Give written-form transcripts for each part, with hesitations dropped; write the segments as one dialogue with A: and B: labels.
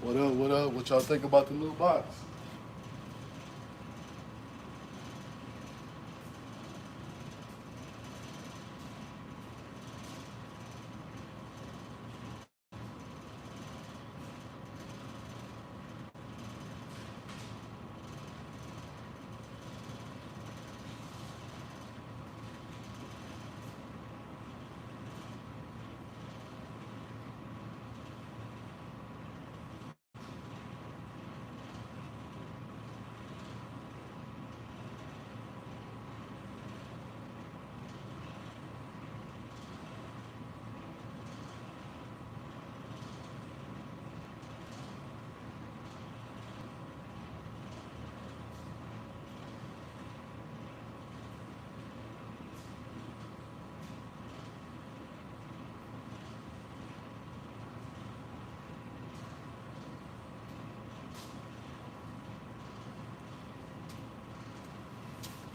A: What up, what up? What y'all think about the new box?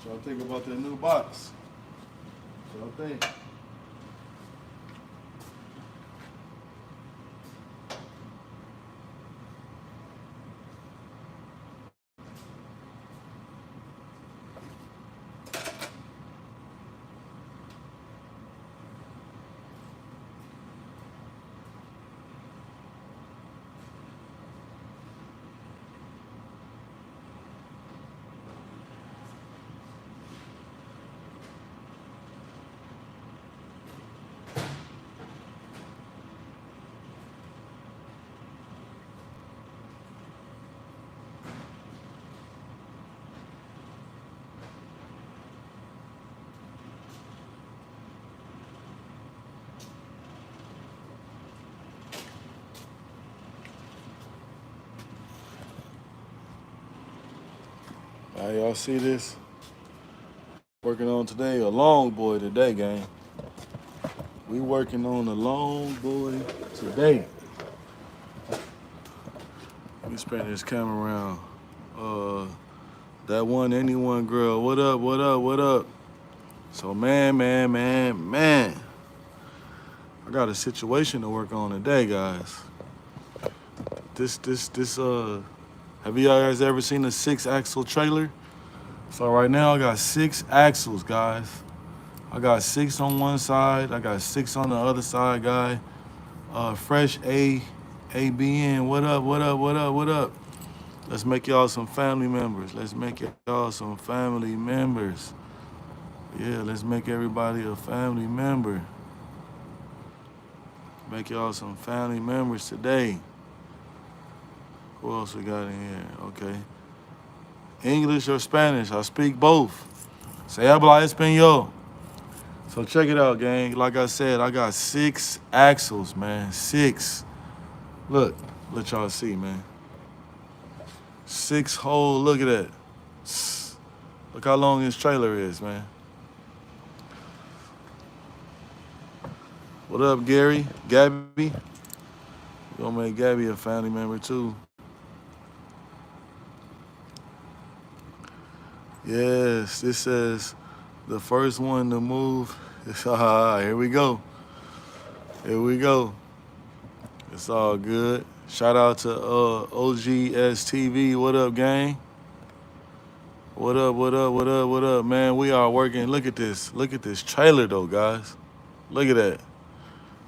A: What y'all think about that new box? What y'all think? Y'all see this? Working on today, a long boy today, gang. We working on a long boy today. Let me spin this camera around. That one, anyone girl. What up, what up, what up? So man. I got a situation to work on today, guys. Have you guys ever seen a 6-axle trailer? So right now I got 6 axles, guys. I got 6 on one side. I got 6 on the other side, guy. Fresh ABN. What up, what up, what up, what up? Let's make y'all some family members. Let's make y'all some family members. Yeah, let's make everybody a family member. Make y'all some family members today. Who else we got in here? Okay. English or Spanish? I speak both. Se habla español. So check it out, gang. Like I said, I got 6 axles, man. 6. Look, let y'all see, man. 6 whole, look at that. Look how long this trailer is, man. What up, Gary? Gabby? We're gonna make Gabby a family member too. Yes, this says the first one to move. Here we go. Here we go. It's all good. Shout out to OGS TV. What up, gang? What up, what up, what up, what up, man? We are working. Look at this. Look at this trailer, though, guys. Look at that.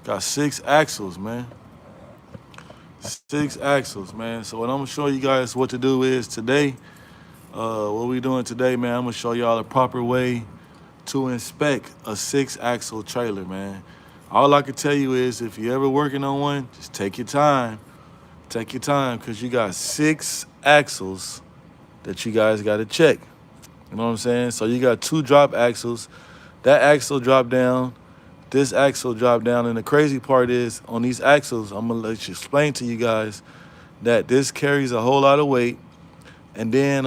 A: Got 6 axles, man. 6 axles, man. So what I'm gonna show you guys what to do is today, what we doing today, man, I'm gonna show y'all the proper way to inspect a 6-axle trailer, man. All I can tell you is if you're ever working on one, just take your time. Take your time, because you got 6 axles that you guys gotta check. You know what I'm saying? So you got 2 drop axles. That axle drop down, this axle drop down, and the crazy part is on these axles, I'm gonna let you explain to you guys that this carries a whole lot of weight. And then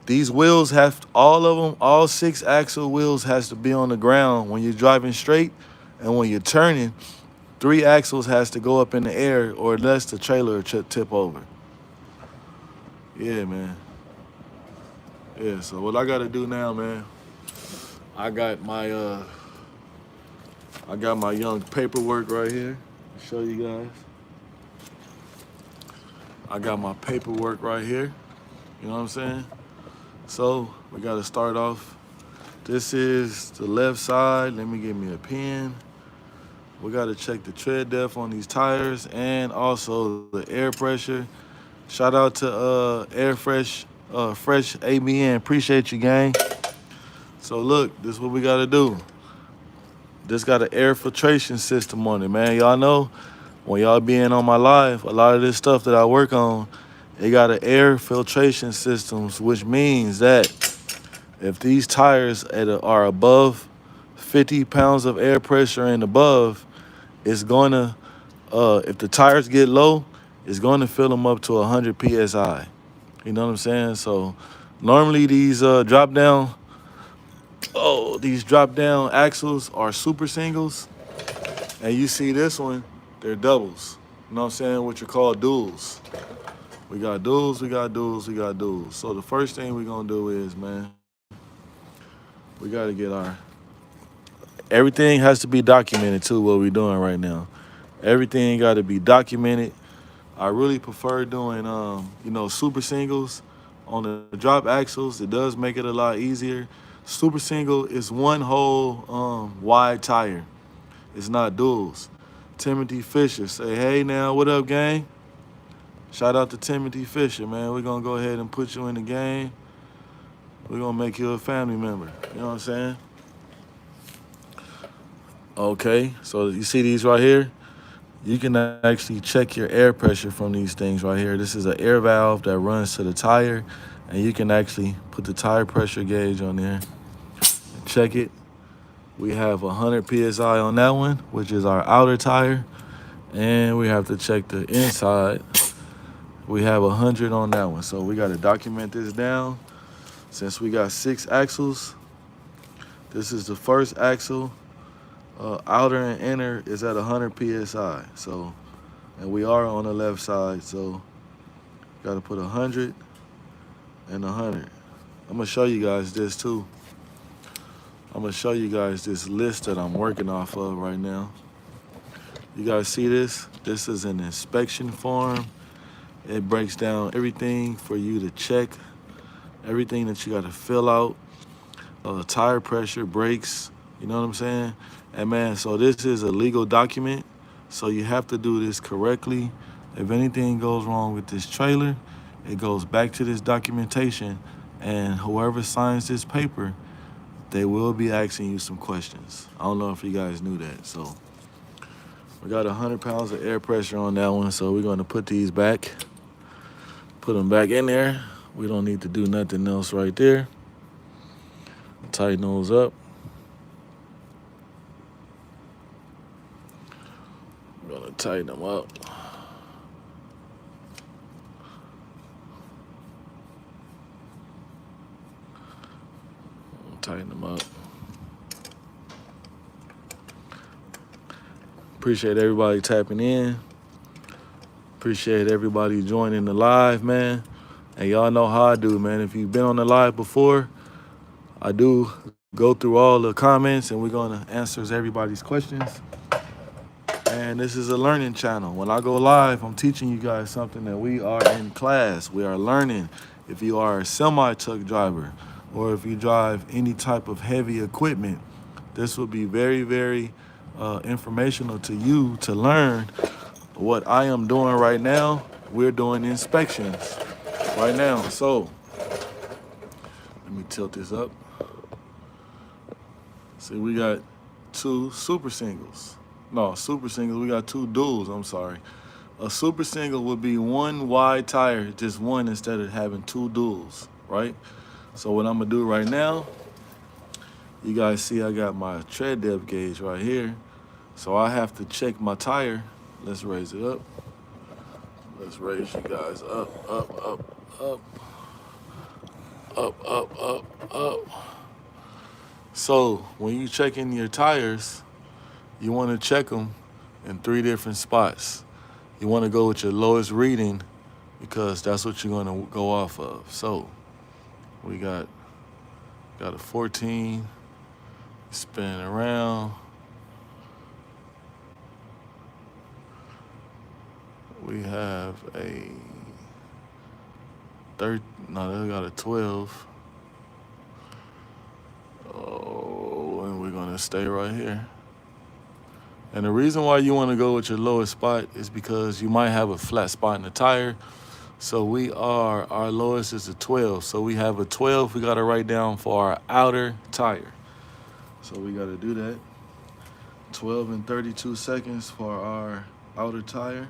A: these wheels have, all of them, all 6 axle wheels has to be on the ground when you're driving straight, and when you're turning, 3 axles has to go up in the air, or else the trailer will tip over. Yeah, man. Yeah, so what I gotta do now, man, I got my young paperwork right here. I'll show you guys. I got my paperwork right here. You know what I'm saying? So we got to start off. This is the left side. Let me get me a pen. We got to check the tread depth on these tires and also the air pressure. Shout out to Fresh ABN. Appreciate you, gang. So look, this is what we got to do. This got an air filtration system on it, man. Y'all know when y'all being on my live, a lot of this stuff that I work on, it got an air filtration systems, which means that if these tires are above 50 pounds of air pressure and above, it's gonna, if the tires get low, it's gonna fill them up to 100 PSI. You know what I'm saying? So normally these these drop down axles are super singles. And you see this one, they're doubles. You know what I'm saying? What you call duals. We got duals, we got duals, we got duals. So the first thing we're gonna do is, man, we gotta get everything has to be documented too, what we're doing right now. Everything gotta be documented. I really prefer doing, super singles on the drop axles. It does make it a lot easier. Super single is one whole wide tire. It's not duals. Timothy Fisher, say hey now, what up, gang? Shout out to Timothy Fisher, man. We're gonna go ahead and put you in the game. We're gonna make you a family member. You know what I'm saying? Okay, so you see these right here? You can actually check your air pressure from these things right here. This is an air valve that runs to the tire, and you can actually put the tire pressure gauge on there and check it. We have 100 PSI on that one, which is our outer tire, and we have to check the inside. We have 100 on that one, so we got to document this down. Since we got 6 axles, this is the first axle. Outer and inner is at 100 PSI. So, and we are on the left side, so got to put 100 and 100. I'm gonna show you guys this too. I'm gonna show you guys this list that I'm working off of right now. You guys see this? This is an inspection form. It breaks down everything for you to check, everything that you got to fill out, tire pressure, brakes, you know what I'm saying? And man, so this is a legal document, so you have to do this correctly. If anything goes wrong with this trailer, it goes back to this documentation, and whoever signs this paper, they will be asking you some questions. I don't know if you guys knew that. So we got 100 pounds of air pressure on that one, so we're gonna put these back, put them back in there. We don't need to do nothing else right there. Tighten those up. We're gonna tighten them up. Tighten them up. Appreciate everybody tapping in. Appreciate everybody joining the live, man. And y'all know how I do, man. If you've been on the live before, I do go through all the comments, and we're gonna answer everybody's questions. And this is a learning channel. When I go live, I'm teaching you guys something that we are in class. We are learning. If you are a semi-truck driver, or if you drive any type of heavy equipment, this will be very, very informational to you to learn. What I am doing right now, we're doing inspections right now. So let me tilt this up. See, we got 2 super singles. No, super singles, we got 2 duals, I'm sorry. A super single would be one wide tire, just one, instead of having 2 duals, right? So what I'm gonna do right now, you guys see I got my tread depth gauge right here. So I have to check my tire. Let's raise it up. Let's raise you guys up, up, up, up, up, up, up, up. So when you check in your tires, you want to check them in 3 different spots. You want to go with your lowest reading because that's what you're going to go off of. So we got a 14, spin around. We have a No, they got a 12. Oh, and we're gonna stay right here. And the reason why you want to go with your lowest spot is because you might have a flat spot in the tire. So our lowest is a 12. So we have a 12 we got to write down for our outer tire. So we got to do that. 12 and 32 seconds for our outer tire.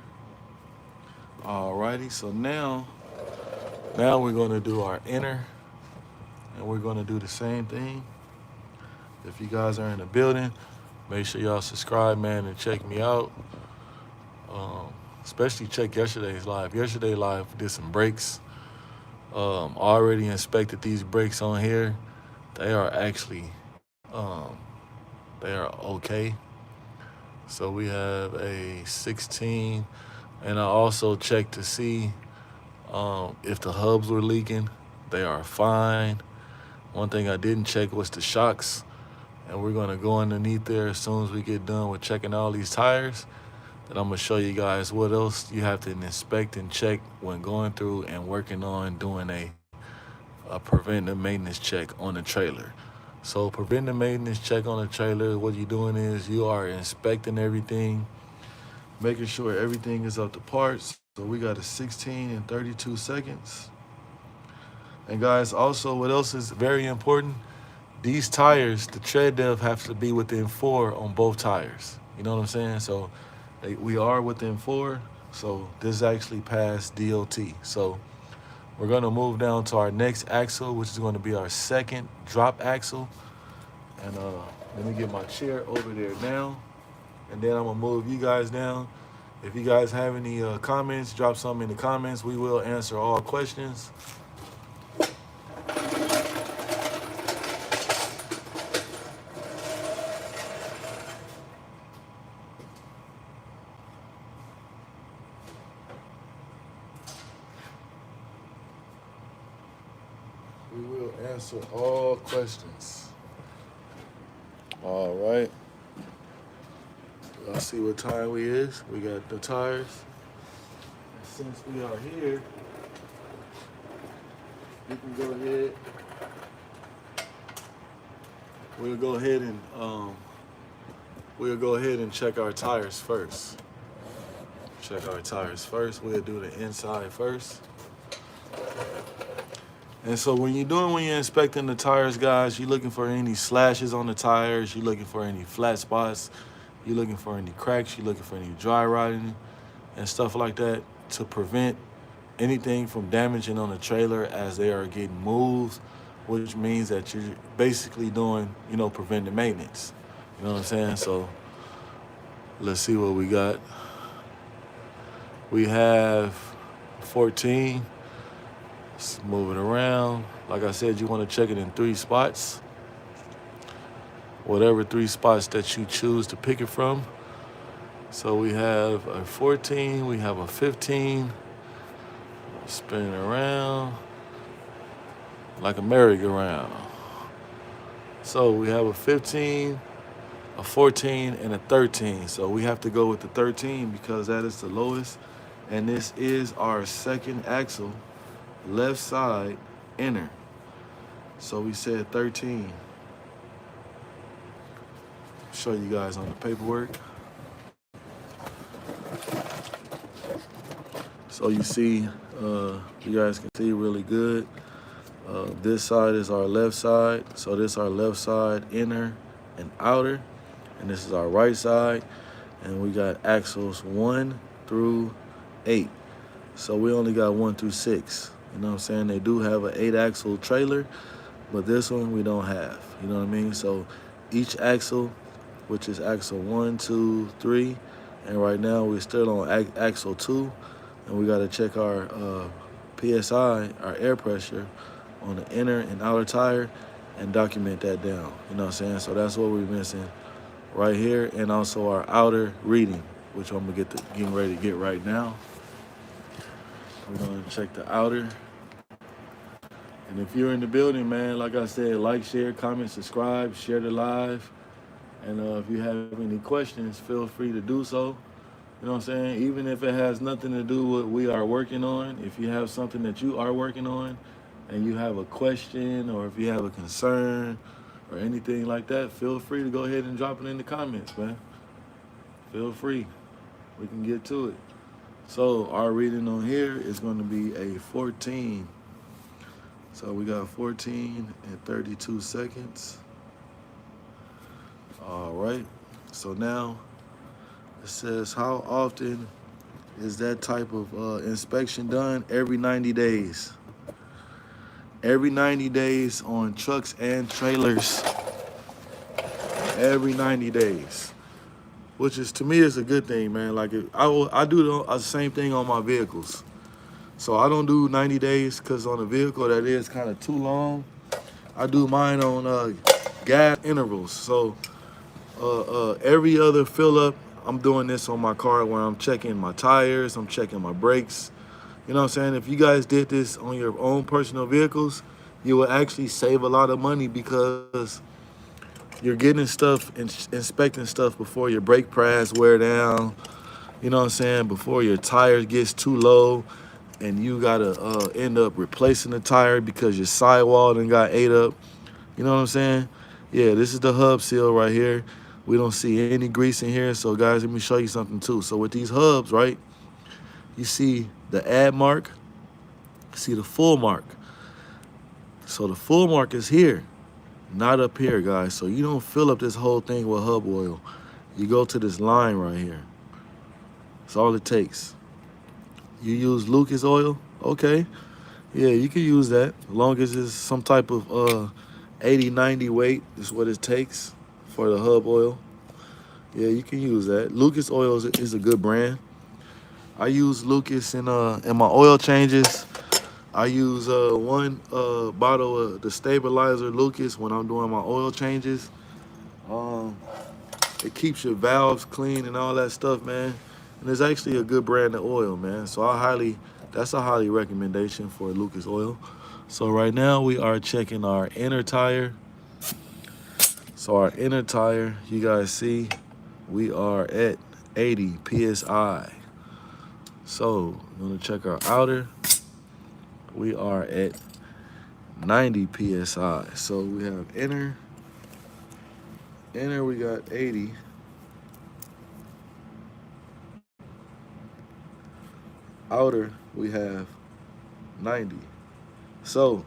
A: Alrighty, so now we're going to do our inner, and we're going to do the same thing. If you guys are in the building, make sure y'all subscribe, man, and check me out. Especially check yesterday's live. Yesterday live did some brakes. Already inspected these brakes on here. They are actually, they are okay. So we have a 16, and I also checked to see if the hubs were leaking. They are fine. One thing I didn't check was the shocks, and we're gonna go underneath there as soon as we get done with checking all these tires. Then I'm gonna show you guys what else you have to inspect and check when going through and working on doing a preventive maintenance check on the trailer. So preventive maintenance check on the trailer, what you're doing is you are inspecting everything, making sure everything is up to parts. So we got a 16 and 32 seconds. And guys, also what else is very important, these tires, the tread depth has to be within 4 on both tires. You know what I'm saying? So we are within 4, so this actually passed DOT. So we're gonna move down to our next axle, which is gonna be our second drop axle. And let me get my chair over there now, and then I'm gonna move you guys down. If you guys have any comments, drop some in the comments. We will answer all questions. We will answer all questions. All right. Let's see what time we is. We got the tires. And since we are here, you can go ahead. We'll go ahead and check our tires first. Check our tires first. We'll do the inside first. And so when you're inspecting the tires, guys, you're looking for any slashes on the tires, you're looking for any flat spots, you're looking for any cracks, you're looking for any dry rotting and stuff like that to prevent anything from damaging on the trailer as they are getting moved, which means that you're basically doing, preventive maintenance. You know what I'm saying? So let's see what we got. We have 14. Let's move it around. Like I said, you want to check it in 3 spots. Whatever 3 spots that you choose to pick it from. So we have a 14, we have a 15. Spinning around like a merry-go-round. So we have a 15, a 14, and a 13. So we have to go with the 13 because that is the lowest. And this is our second axle. Left side inner. So we said 13. Show you guys on the paperwork. So you see, you guys can see really good. This side is our left side. So this is our left side inner and outer. And this is our right side. And we got axles 1 through 8. So we only got 1 through 6. You know what I'm saying? They do have an 8-axle trailer, but this one we don't have. You know what I mean? So each axle, which is axle 1, 2, 3, and right now we're still on axle 2, and we got to check our PSI, our air pressure, on the inner and outer tire and document that down. You know what I'm saying? So that's what we're missing right here, and also our outer reading, which I'm gonna getting ready to get right now. We're gonna check the outer. And if you're in the building, man, like I said, like, share, comment, subscribe, share the live. And if you have any questions, feel free to do so. You know what I'm saying? Even if it has nothing to do with what we are working on, if you have something that you are working on and you have a question or if you have a concern or anything like that, feel free to go ahead and drop it in the comments, man. Feel free. We can get to it. So our reading on here is going to be a 14. So we got 14 and 32 seconds. All right. So now it says, how often is that type of inspection done? Every 90 days. Every 90 days on trucks and trailers. Every 90 days. Which is, to me, is a good thing, man. Like, I do the same thing on my vehicles. So I don't do 90 days because on a vehicle that is kind of too long. I do mine on gas intervals. So every other fill up, I'm doing this on my car where I'm checking my tires, I'm checking my brakes. You know what I'm saying? If you guys did this on your own personal vehicles, you will actually save a lot of money because you're getting stuff, inspecting stuff before your brake pads wear down. You know what I'm saying? Before your tire gets too low and you gotta end up replacing the tire because your sidewall done got ate up. You know what I'm saying? Yeah, this is the hub seal right here. We don't see any grease in here. So guys, let me show you something too. So with these hubs, right, you see the add mark, you see the full mark. So the full mark is here, not up here, guys. So you don't fill up this whole thing with hub oil. You go to this line right here. That's all it takes. You use Lucas oil, okay. Yeah, you can use that as long as it's some type of 80, 90 weight is what it takes for the hub oil. Yeah, you can use that. Lucas oil is a good brand. I use Lucas in my oil changes. I use one bottle of the stabilizer Lucas when I'm doing my oil changes. Um, it keeps your valves clean and all that stuff, man. And it's actually a good brand of oil, man. So that's a highly recommendation for Lucas oil. So right now we are checking our inner tire. So our inner tire, you guys see, we are at 80 PSI. So I'm gonna check our outer. We are at 90 PSI. So we have inner we got 80. Outer, we have 90. So,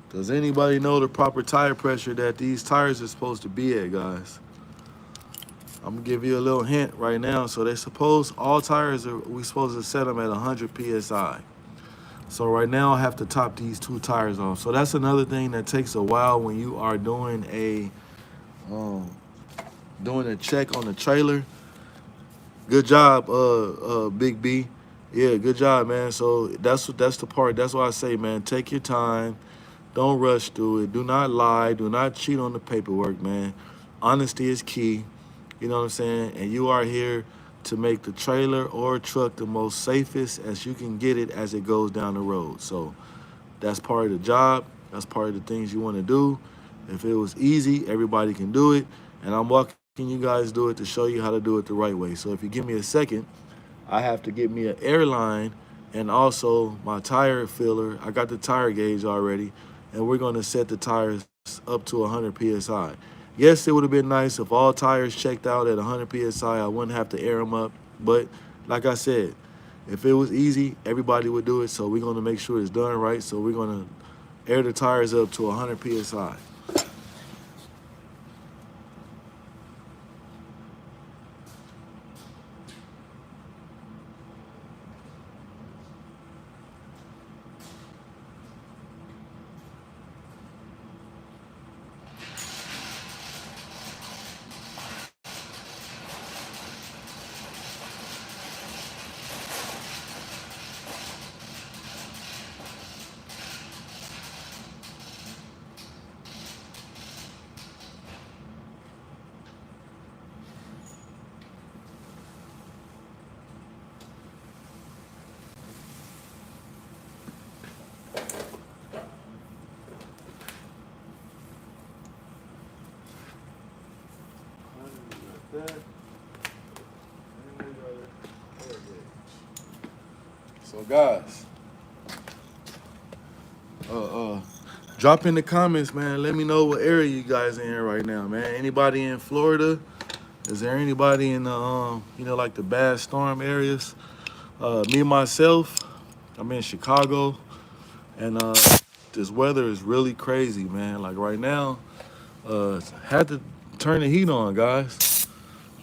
A: does anybody know the proper tire pressure that these tires are supposed to be at, guys? I'm gonna give you a little hint right now. So all tires we supposed to set them at 100 PSI. So right now I have to top these two tires off. So that's another thing that takes a while when you are doing a check on the trailer. Good job, Big B. Yeah, good job, man. So that's the part. That's why I say, man, take your time. Don't rush through it. Do not lie. Do not cheat on the paperwork, man. Honesty is key. You know what I'm saying? And you are here to make the trailer or truck the most safest as you can get it as it goes down the road. So that's part of the job. That's part of the things you want to do. If it was easy, everybody can do it. And I'm walking you guys do it to show you how to do it the right way. So if you give me a second, I have to get me an airline and also my tire filler. I got the tire gauge already, and we're going to set the tires up to 100 PSI. Yes, it would have been nice if all tires checked out at 100 PSI. I wouldn't have to air them up. But like I said, if it was easy, everybody would do it. So we're going to make sure it's done right. So we're going to air the tires up to 100 PSI. that. So guys, drop in the comments, man. Let me know what area you guys in here right now, man. Anybody in Florida? Is there anybody in the like the bad storm areas? Me myself, I'm in Chicago, and this weather is really crazy, man. Like right now, had to turn the heat on, guys.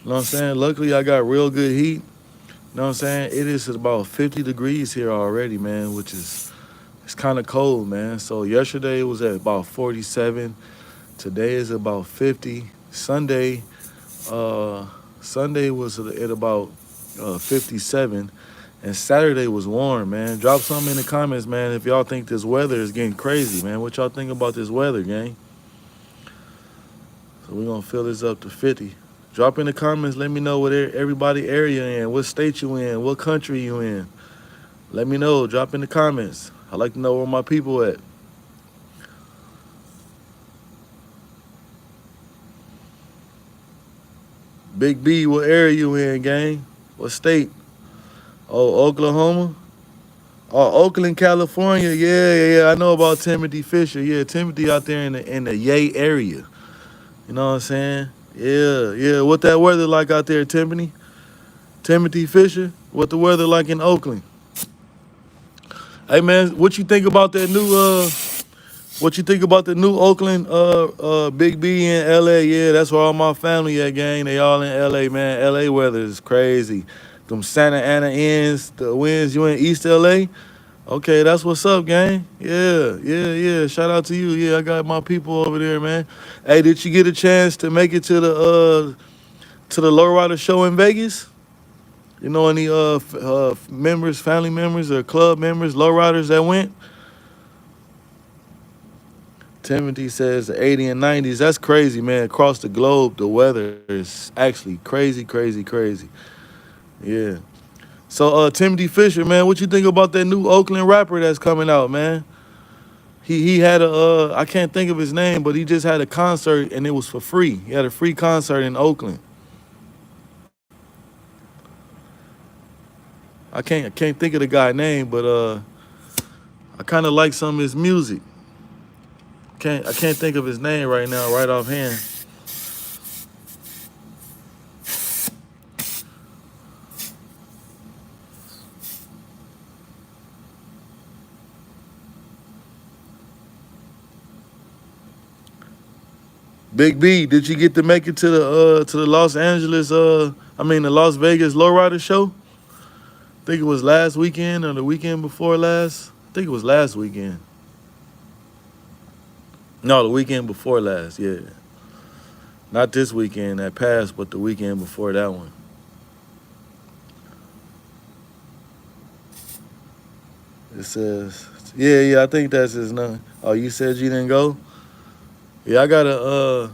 A: You know what I'm saying? Luckily, I got real good heat. You know what I'm saying? It is about 50 degrees here already, man, which is it's kind of cold, man. So yesterday it was at about 47. Today is about 50. Sunday was at about 57, and Saturday was warm, man. Drop something in the comments, man, if y'all think this weather is getting crazy, man. What y'all think about this weather, gang? So we're gonna fill this up to 50. Drop in the comments. Let me know what everybody area in, what state you in, what country you in. Let me know. Drop in the comments. I like to know where my people at. Big B, what area you in, gang? What state? Oh, Oklahoma? Oh, Oakland, California. Yeah. I know about Timothy Fisher. Yeah, Timothy out there in the Yay area. You know what I'm saying? Yeah. What that weather like out there, Timothy? Timothy Fisher? What the weather like in Oakland? Hey man, what you think about that new what you think about the new Oakland Big B in LA? Yeah, that's where all my family at, gang. They all in LA, man. LA weather is crazy. Them Santa Ana ends, the winds, you in East LA? Okay, that's what's up, gang. Yeah. Shout out to you. Yeah, I got my people over there, man. Hey, did you get a chance to make it to the lowrider show in Vegas? You know any members, family members, or club members, lowriders that went? Timothy says the 80 and 90s. That's crazy, man. Across the globe, the weather is actually crazy. Yeah. So, Timothy Fisher, man, what you think about that new Oakland rapper that's coming out, man? He had I can't think of his name, but he just had a concert and it was for free. He had a free concert in Oakland. I can't think of the guy's name, but I kind of like some of his music. I can't think of his name right now, right offhand. Big B, did you get to make it to the Los Angeles the Las Vegas lowrider show? I think it was last weekend or the weekend before last. I think it was last weekend. No, the weekend before last, yeah. Not this weekend that passed, but the weekend before that one. It says, yeah, I think that's his name. Oh, you said you didn't go? Yeah, I got a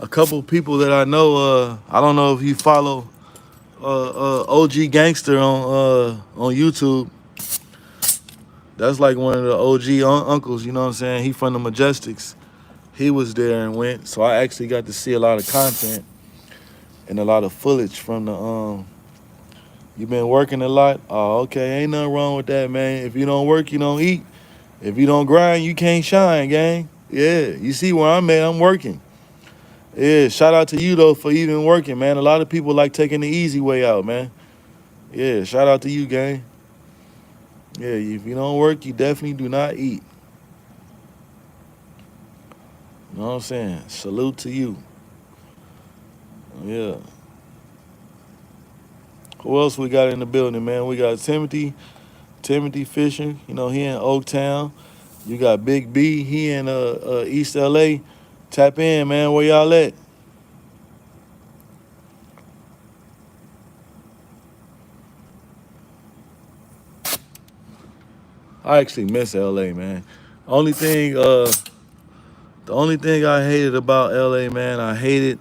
A: couple people that I know. I don't know if you follow OG Gangster on YouTube. That's like one of the OG uncles, you know what I'm saying? He from the Majestics. He was there and went, so I actually got to see a lot of content and a lot of footage from the You been working a lot? Oh, okay, ain't nothing wrong with that, man. If you don't work, you don't eat. If you don't grind, you can't shine, gang. Yeah, you see where I'm at, I'm working. Yeah, shout out to you, though, for even working, man. A lot of people like taking the easy way out, man. Yeah, shout out to you, gang. Yeah, if you don't work, you definitely do not eat. You know what I'm saying? Salute to you. Yeah. Who else we got in the building, man? We got Timothy Fisher. You know, he in Oaktown. You got Big B. He in East LA. Tap in, man. Where y'all at? I actually miss LA, man. The only thing I hated about LA, man, I hate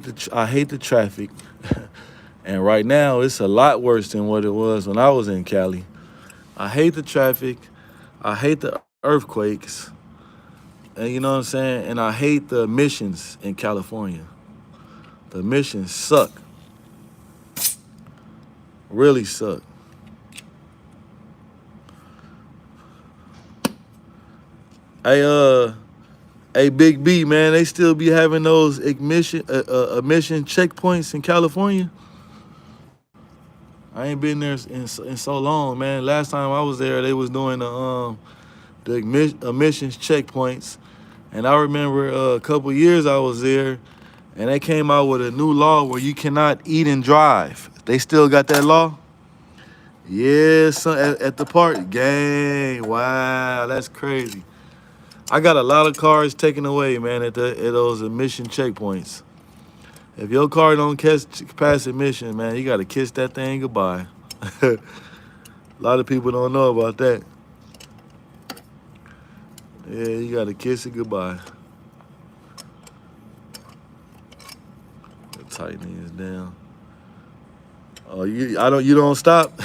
A: the traffic. And right now, it's a lot worse than what it was when I was in Cali. I hate the traffic. I hate the earthquakes. And you know what I'm saying? And I hate the emissions in California. The emissions suck. Really suck. Hey, hey, Big B, man, they still be having those emission checkpoints in California. I ain't been there in so long, man. Last time I was there, they was doing the emissions checkpoints, and I remember a couple years I was there, and they came out with a new law where you cannot eat and drive. They still got that law. Yeah, son, at the park. Gang, wow, that's crazy. I got a lot of cars taken away, man, at those emission checkpoints. If your car don't pass emission, man, you gotta kiss that thing goodbye. A lot of people don't know about that. Yeah, you gotta kiss it goodbye. Tighten these down. Oh, you don't stop?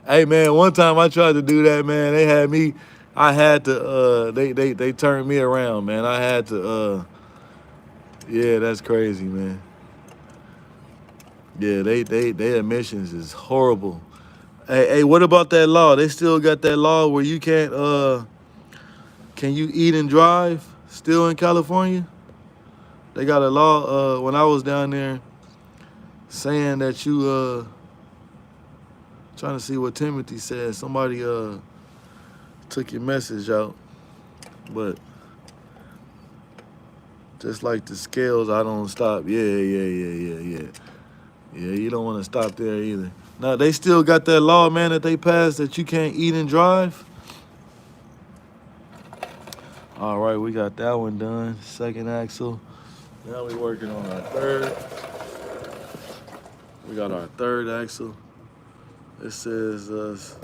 A: Hey, man, one time I tried to do that, man. They had me, I had to, they turned me around, man. I had to, yeah, that's crazy, man. Yeah, they emissions is horrible. Hey, what about that law? They still got that law where you can't, can you eat and drive still in California? They got a law, when I was down there, saying that you, trying to see what Timothy said. Somebody, took your message out, but just like the scales, I don't stop. Yeah. Yeah, you don't want to stop there either. Now, they still got that law, man, that they passed that you can't eat and drive. All right, we got that one done. Second axle. Now we're working on our third. We got our third axle. It says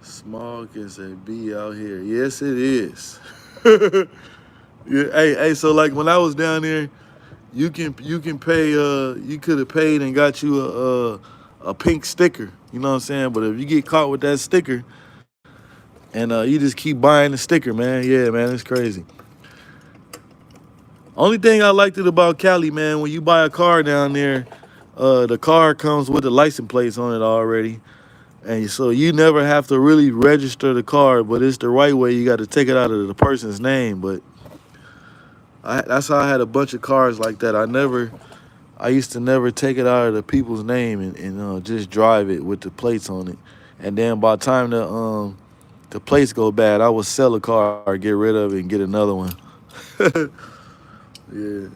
A: smog is a bee out here. Yes, it is. Yeah, hey, so like when I was down there, you can pay, you could have paid and got you a pink sticker, you know what I'm saying? But if you get caught with that sticker and you just keep buying the sticker, man, yeah, man, it's crazy. Only thing I liked it about Cali, man, when you buy a car down there, the car comes with the license plates on it already. And so you never have to really register the car, but it's the right way. You got to take it out of the person's name. But that's how I had a bunch of cars like that. I used to never take it out of the people's name and just drive it with the plates on it. And then by the time the plates go bad, I would sell a car, get rid of it, and get another one. Yeah.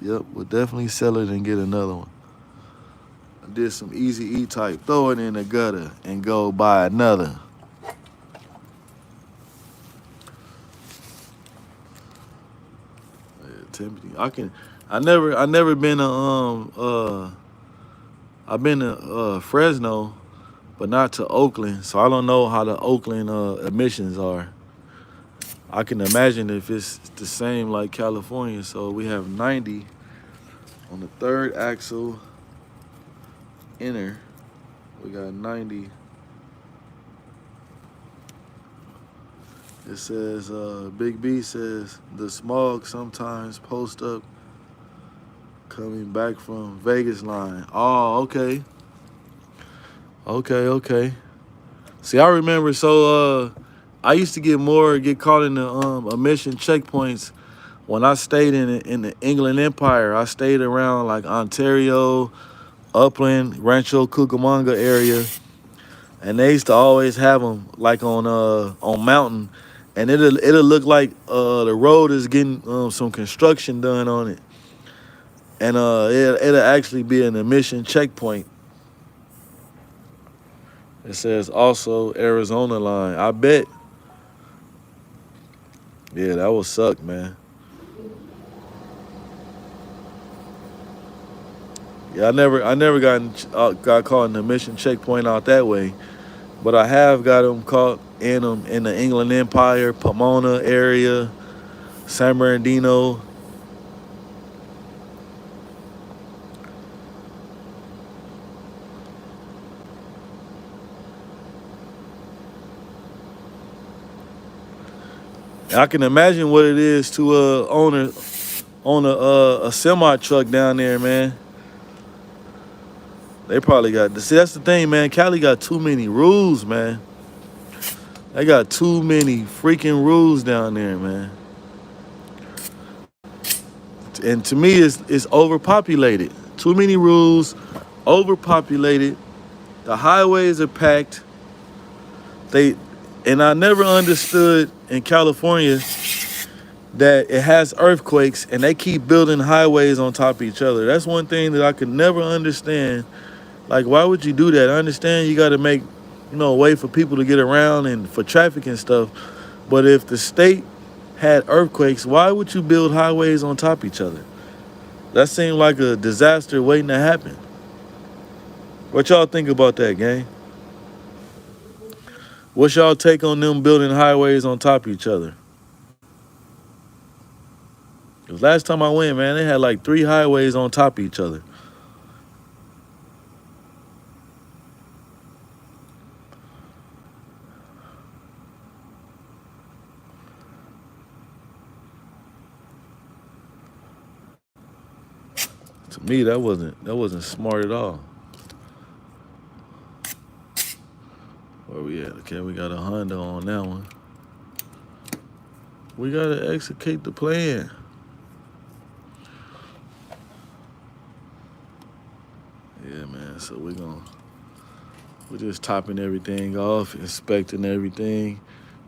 A: Yep, we'll definitely sell it and get another one. I did some easy E-type. Throw it in the gutter and go buy another. Yeah, Timothy, I never been I've been to Fresno, but not to Oakland. So I don't know how the Oakland emissions are. I can imagine if it's the same like California. So we have 90 on the third axle inner. We got 90. It says, Big B says, the smog sometimes post up coming back from Vegas line. Oh, okay. Okay. See, I remember, so I used to get caught in the emission checkpoints when I stayed in the England Empire. I stayed around like Ontario, Upland, Rancho Cucamonga area, and they used to always have them like on Mountain, and it'll look like the road is getting some construction done on it, and it'll actually be an emission checkpoint. It says also Arizona line. I bet. Yeah, that would suck, man. Yeah, I never got caught in the emission checkpoint out that way, but I have got them caught in them in the England Empire, Pomona area, San Bernardino. I can imagine what it is to own a semi truck down there, man. They probably got. See, that's the thing, man. Cali got too many rules, man. They got too many freaking rules down there, man. And to me, it's overpopulated. Too many rules, overpopulated. The highways are packed. They, and I never understood in California that it has earthquakes and they keep building highways on top of each other. That's one thing that I could never understand. Like, why would you do that? I understand you got to make, a way for people to get around and for traffic and stuff. But if the state had earthquakes, why would you build highways on top of each other? That seemed like a disaster waiting to happen. What y'all think about that, gang? What's y'all take on them building highways on top of each other? Because last time I went, man, they had like 3 highways on top of each other. To me, that wasn't smart at all. Where we at? Okay, we got a Honda on that one. We gotta execute the plan. Yeah, man. So we're just topping everything off, inspecting everything.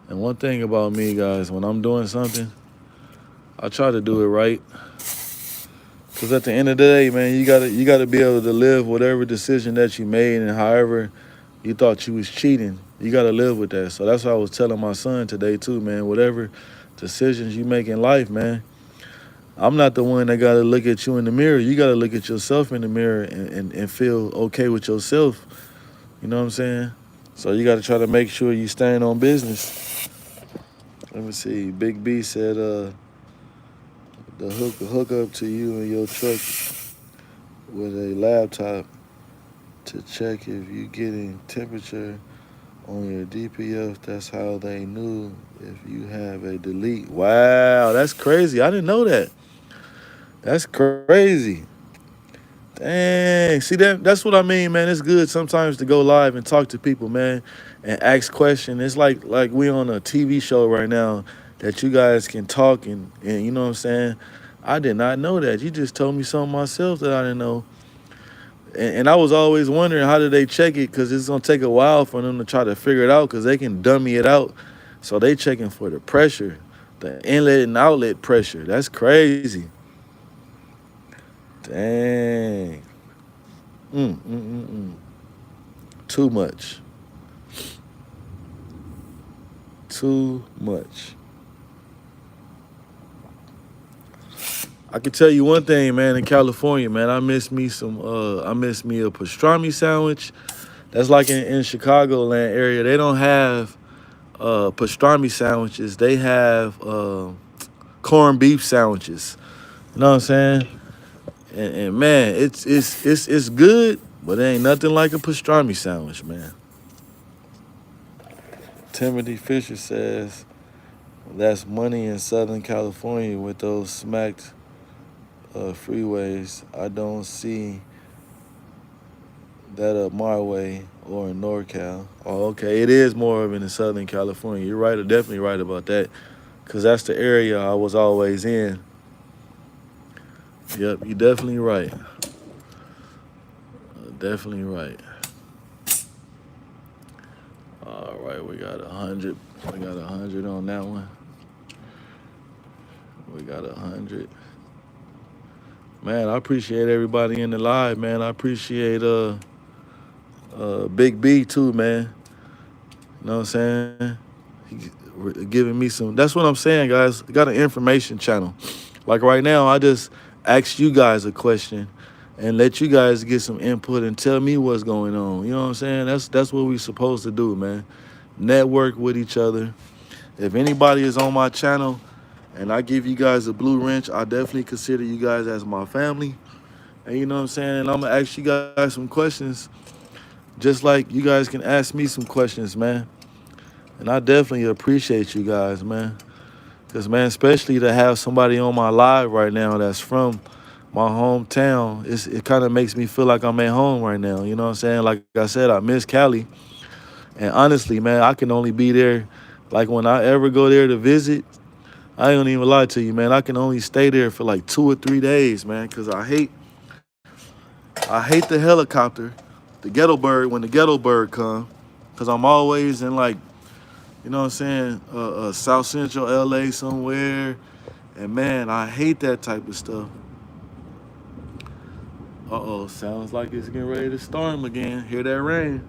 A: And one thing about me, guys, when I'm doing something, I try to do it right. Cause at the end of the day, man, you gotta be able to live whatever decision that you made, and however you thought you was cheating, you gotta live with that. So that's what I was telling my son today too, man. Whatever decisions you make in life, man, I'm not the one that gotta look at you in the mirror. You gotta look at yourself in the mirror and feel okay with yourself. You know what I'm saying? So you gotta try to make sure you stand on business. Let me see. Big B said, the hook up to you in your truck with a laptop to check if you getting temperature on your DPF. That's how they knew if you have a delete. Wow, that's crazy. I didn't know that. That's crazy. Dang. See, that's what I mean, man. It's good sometimes to go live and talk to people, man, and ask questions. It's like we on a TV show right now that you guys can talk and you know what I'm saying? I did not know that. You just told me something myself that I didn't know. And I was always wondering, how did they check it? Because it's going to take a while for them to try to figure it out, because they can dummy it out. So they checking for the pressure, the inlet and outlet pressure. That's crazy. Dang. Too much. Too much. I can tell you one thing, man. In California, man, I miss me a pastrami sandwich. That's like in Chicagoland area. They don't have pastrami sandwiches. They have corned beef sandwiches. You know what I'm saying? And man, it's good, but it ain't nothing like a pastrami sandwich, man. Timothy Fisher says that's money in Southern California with those smacked freeways. I don't see that up my way or in NorCal. Oh, okay. It is more of it in Southern California. You're right, definitely right about that, because that's the area I was always in. Yep, you're definitely right. Definitely right. All right, we got 100. We got 100 on that one. We got 100. Man, I appreciate everybody in the live, man. I appreciate Big B too, man. You know what I'm saying? He giving me some. That's what I'm saying, guys. I got an information channel. Like right now, I just asked you guys a question and let you guys get some input and tell me what's going on. You know what I'm saying? That's what we're supposed to do, man. Network with each other. If anybody is on my channel and I give you guys a blue wrench, I definitely consider you guys as my family. And you know what I'm saying? And I'm going to ask you guys some questions, just like you guys can ask me some questions, man. And I definitely appreciate you guys, man. Cause man, especially to have somebody on my live right now that's from my hometown, it kind of makes me feel like I'm at home right now. You know what I'm saying? Like I said, I miss Cali, and honestly, man, I can only be there. Like when I ever go there to visit, I ain't gonna even lie to you, man. I can only stay there for like 2 or 3 days, man, cause I hate the helicopter, the ghetto bird when the ghetto bird come, cause I'm always in like, you know what I'm saying, South Central LA somewhere, and man, I hate that type of stuff. Uh-oh, sounds like it's getting ready to storm again. Hear that rain?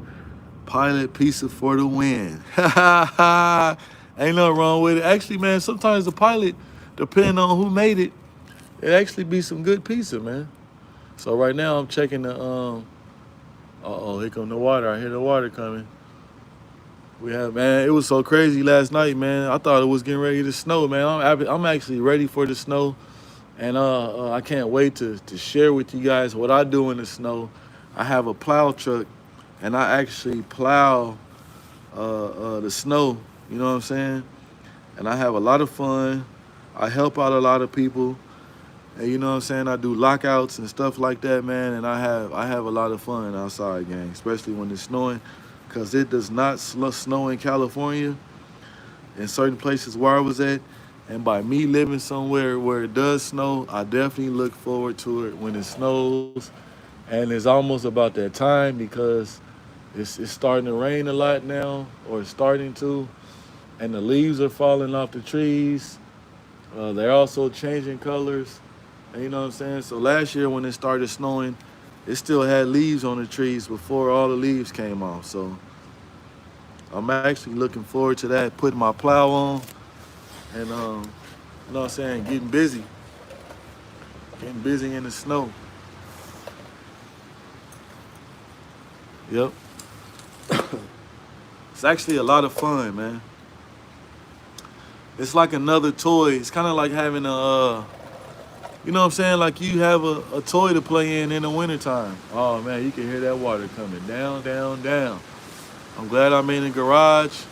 A: Pilot pizza for the win. Ain't nothing wrong with it. Actually, man, sometimes the pilot, depending on who made it, it actually be some good pizza, man. So right now I'm checking the uh-oh, here come the water. I hear the water coming. Man, it was so crazy last night, man. I thought it was getting ready to snow, man. I'm actually ready for the snow. And I can't wait to share with you guys what I do in the snow. I have a plow truck, and I actually plow the snow. You know what I'm saying? And I have a lot of fun. I help out a lot of people, and you know what I'm saying. I do lockouts and stuff like that, man. And I have a lot of fun outside, gang, especially when it's snowing, cause it does not snow in California in certain places where I was at. And by me living somewhere where it does snow, I definitely look forward to it when it snows. And it's almost about that time because it's starting to rain a lot now, or it's starting to, and the leaves are falling off the trees. They're also changing colors. And you know what I'm saying? So last year when it started snowing, it still had leaves on the trees before all the leaves came off. So I'm actually looking forward to that, putting my plow on and you know what I'm saying, getting busy in the snow. Yep. It's actually a lot of fun, man. It's like another toy. It's kind of like having you know what I'm saying, like you have a toy to play in the wintertime. Oh man, you can hear that water coming down, down, down. I'm glad I'm in the garage.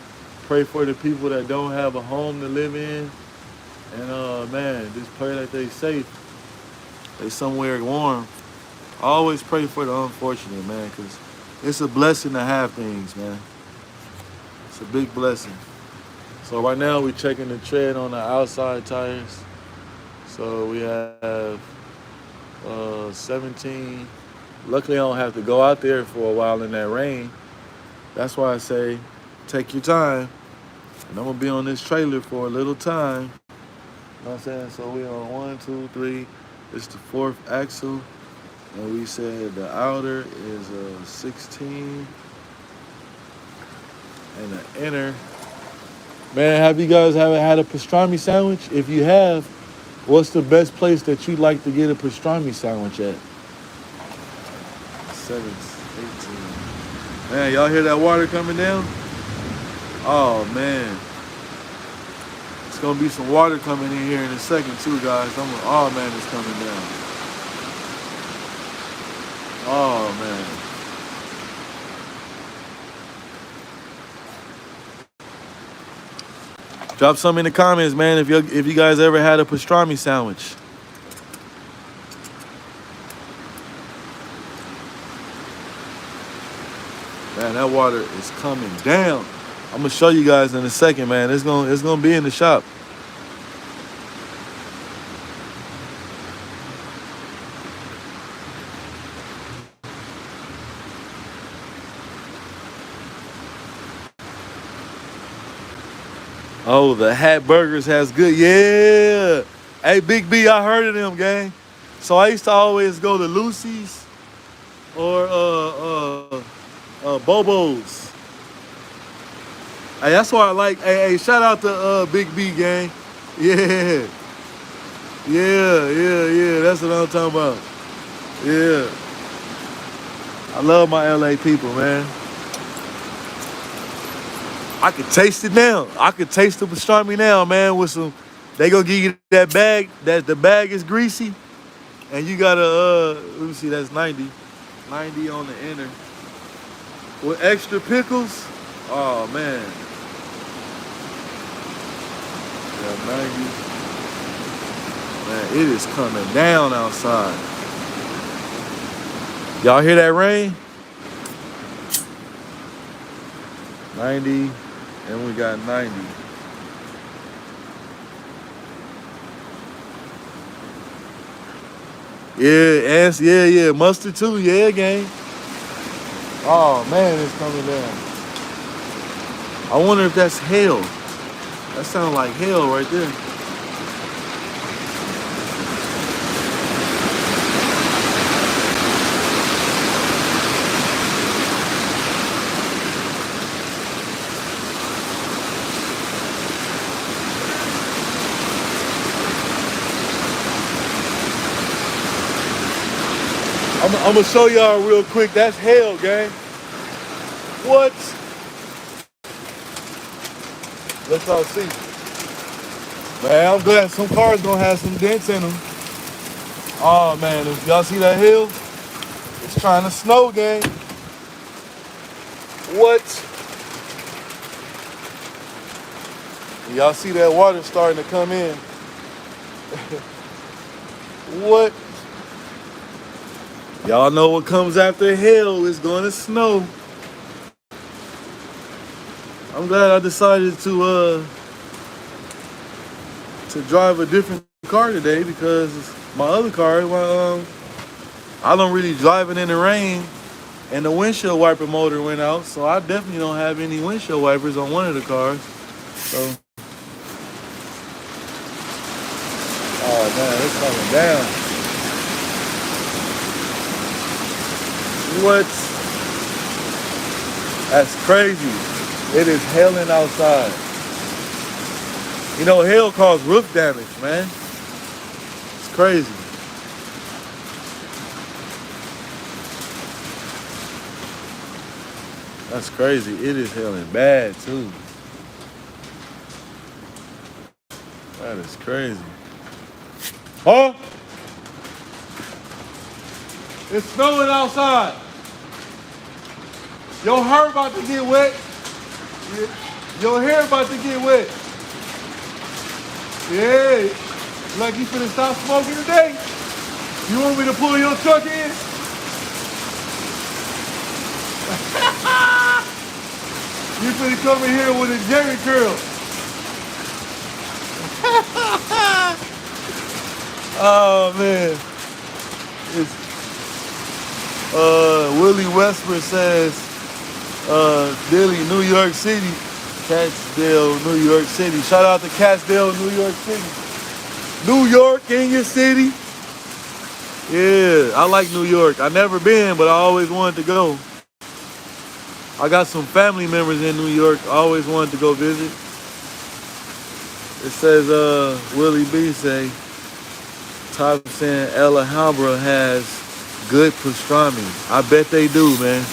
A: Pray for the people that don't have a home to live in. And man, just pray that they safe. They somewhere warm. I always pray for the unfortunate, man, because it's a blessing to have things, man. It's a big blessing. So right now we're checking the tread on the outside tires. So we have 17. Luckily I don't have to go out there for a while in that rain. That's why I say take your time. And I'm gonna be on this trailer for a little time. You know what I'm saying? So we on 1, 2, 3. It's the fourth axle. And we said the outer is 16. And the inner. Man, have you guys ever had a pastrami sandwich? If you have, what's the best place that you'd like to get a pastrami sandwich at? 7, 18. Man, y'all hear that water coming down? Oh, man. It's going to be some water coming in here in a second, too, guys. Oh, man, it's coming down. Oh, man. Drop some in the comments, man, if you guys ever had a pastrami sandwich. Man, that water is coming down. I'm gonna show you guys in a second, man. It's gonna be in the shop. Oh, the Hat Burgers has good, yeah. Hey, Big B, I heard of them, gang. So I used to always go to Lucy's or Bobo's. Hey, that's why I like. Hey, shout out to Big B, gang. Yeah, yeah. That's what I'm talking about. Yeah, I love my LA people, man. I can taste it now. I can taste the pastrami now, man. With some, they gonna give you that bag. That the bag is greasy, and you gotta let me see. That's 90 on the inner with extra pickles. Oh man, Got 90. Man, it is coming down outside. Y'all hear that rain? 90, and we got 90. Yeah, ants, yeah, mustard too, yeah, gang. Oh man, it's coming down. I wonder if that's hail. That sounds like hail right there. I'm gonna show y'all real quick. That's hail, gang. What? Let y'all see. Man, I'm glad some cars gonna have some dents in them. Oh man, if y'all see that hill? It's trying to snow, gang. What? Y'all see that water starting to come in? What? Y'all know what comes after hail is going to snow. I'm glad I decided to drive a different car today because my other car, I don't really drive it in the rain, and the windshield wiper motor went out, so I definitely don't have any windshield wipers on one of the cars. So, oh man, it's coming down. What? That's crazy. It is hailing outside. You know, hail causes roof damage, man. It's crazy. That's crazy. It is hailing bad, too. That is crazy. Huh? It's snowing outside. Your hair about to get wet. Your hair about to get wet. Yeah. Like you finna stop smoking today? You want me to pull your truck in? You finna come in here with a Jerry curl. Oh man. It's Willie Westbrook says Dilly, New York City. Catchdale, New York City. Shout out to Catchdale, New York City. New York in your city. Yeah, I like New York. I never been, but I always wanted to go. I got some family members in New York. I always wanted to go visit. It says, Willie B say, Top saying Alhambra has good pastrami. I bet they do, man.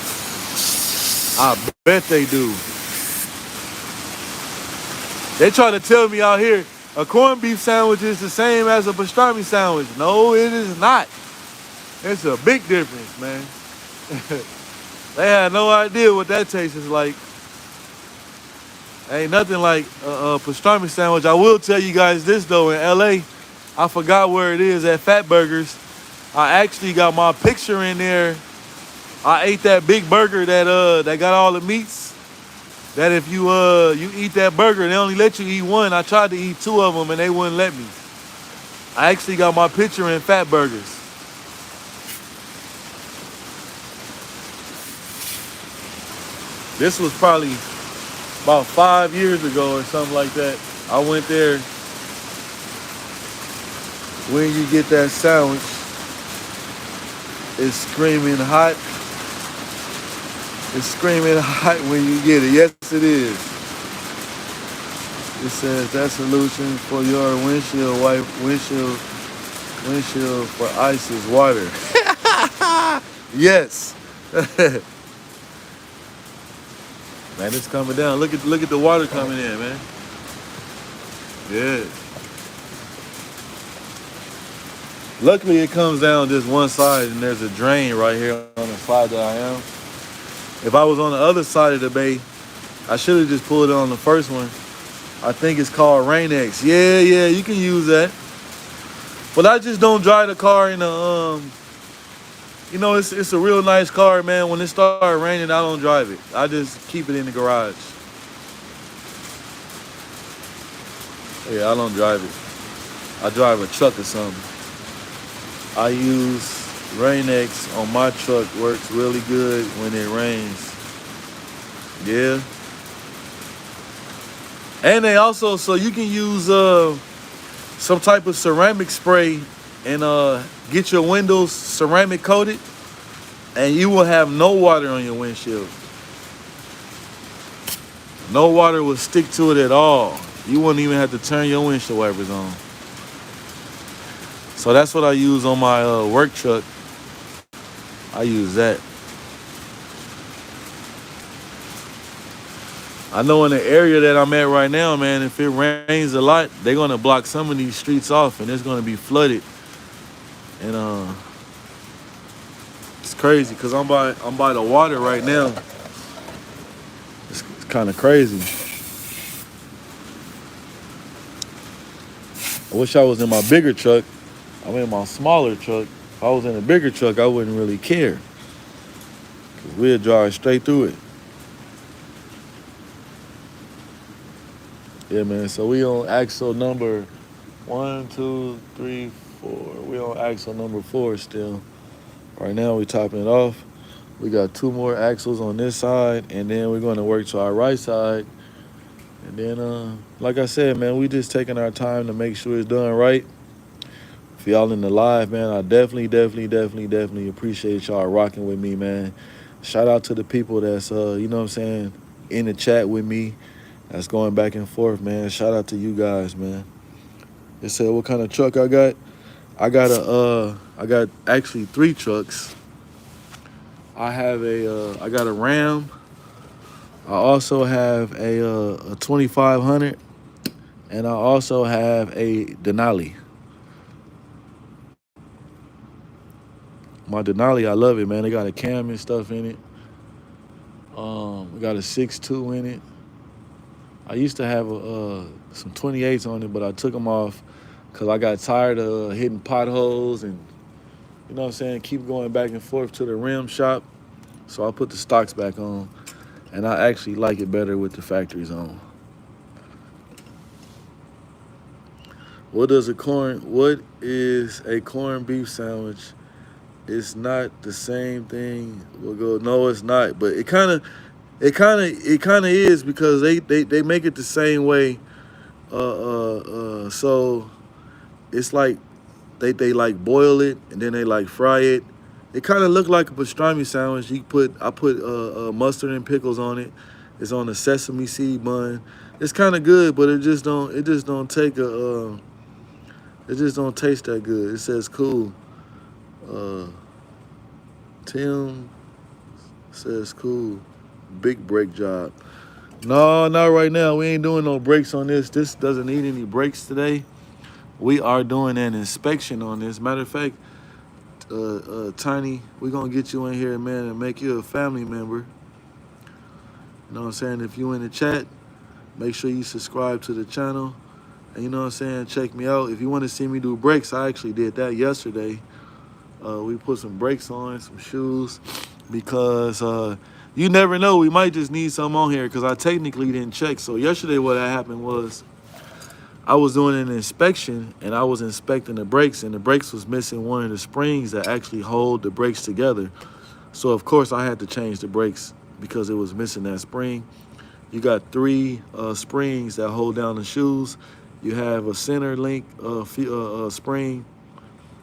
A: I bet they do. They try to tell me out here a corned beef sandwich is the same as a pastrami sandwich. No, it is not. It's a big difference, man. They had no idea what that tastes like. Ain't nothing like a pastrami sandwich. I will tell you guys this though, in LA, I forgot where it is at Fat Burgers. I actually got my picture in there. I ate that big burger that got all the meats. That if you eat that burger, they only let you eat one. I tried to eat two of them and they wouldn't let me. I actually got my picture in Fat Burgers. This was probably about 5 years ago or something like that. I went there. When you get that sandwich, it's screaming hot. It's screaming hot when you get it. Yes, it is. It says that solution for your windshield for ice is water. Yes. Man, it's coming down. Look at the water coming in, man. Yeah. Luckily, it comes down just one side, and there's a drain right here on the side that I am. If I was on the other side of the bay, I should have just pulled it on the first one. I think it's called Rain-X. Yeah, yeah, you can use that. But I just don't drive the car in you know, it's a real nice car, man. When it starts raining, I don't drive it. I just keep it in the garage. Yeah, I don't drive it. I drive a truck or something. I use Rain-X on my truck. Works really good when it rains. Yeah. And they also, so you can use some type of ceramic spray and get your windows ceramic coated, and you will have no water on your windshield. No water will stick to it at all. You wouldn't even have to turn your windshield wipers on. So that's what I use on my work truck. I use that. I know in the area that I'm at right now, man, if it rains a lot, they're gonna block some of these streets off, and it's gonna be flooded. And it's crazy because I'm by the water right now. It's kind of crazy. I wish I was in my bigger truck. I'm in my smaller truck. If I was in a bigger truck, I wouldn't really care, because we'd drive straight through it. Yeah, man. So we on axle number 1, 2, 3, 4. We on axle number 4 still. Right now we topping it off. We got 2 more axles on this side, and then we're going to work to our right side. And then, like I said, man, we just taking our time to make sure it's done right. For y'all in the live, man, I definitely appreciate y'all rocking with me, man. Shout out to the people that's, you know what I'm saying, in the chat with me. That's going back and forth, man. Shout out to you guys, man. They said what kind of truck I got. I got actually 3 trucks. I got a Ram. I also have a 2500, and I also have a Denali. My Denali, I love it, man. They got a cam and stuff in it. We got a 6.2 in it. I used to have some 28s on it, but I took them off because I got tired of hitting potholes and, you know what I'm saying, keep going back and forth to the rim shop. So I put the stocks back on, and I actually like it better with the factories on. What is a corned beef sandwich? It's not the same thing. We'll go, no, it's not. But it kind of is, because they make it the same way. So it's like they like boil it and then they like fry it. It kind of look like a pastrami sandwich. I put mustard and pickles on it. It's on a sesame seed bun. It's kind of good, but it just don't taste that good. It says cool. Tim says cool. Big brake job. No, not right now. We ain't doing no brakes on this. This doesn't need any brakes today. We are doing an inspection on this. Matter of fact, Tiny, we're going to get you in here, man, and make you a family member. You know what I'm saying? If you in the chat, make sure you subscribe to the channel. And you know what I'm saying? Check me out. If you want to see me do brakes, I actually did that yesterday. We put some brakes on, some shoes, because you never know. We might just need some on here, because I technically didn't check. So yesterday what happened was I was doing an inspection, and I was inspecting the brakes, and the brakes was missing one of the springs that actually hold the brakes together. So, of course, I had to change the brakes because it was missing that spring. You got 3 springs that hold down the shoes. You have a center link spring,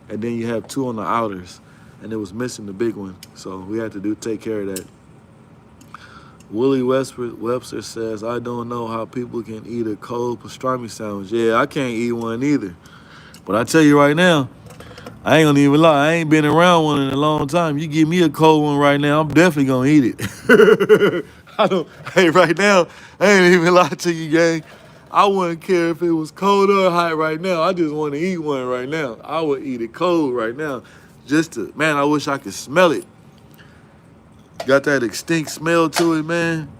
A: and then you have 2 on the outers, and it was missing the big one. So we had to take care of that. Willie Webster says, I don't know how people can eat a cold pastrami sandwich. Yeah, I can't eat one either. But I tell you right now, I ain't gonna even lie, I ain't been around one in a long time. You give me a cold one right now, I'm definitely gonna eat it. Hey, right now, I ain't even lie to you, gang. I wouldn't care if it was cold or hot right now. I just want to eat one right now. I would eat it cold right now. Man, I wish I could smell it. Got that extinct smell to it, man.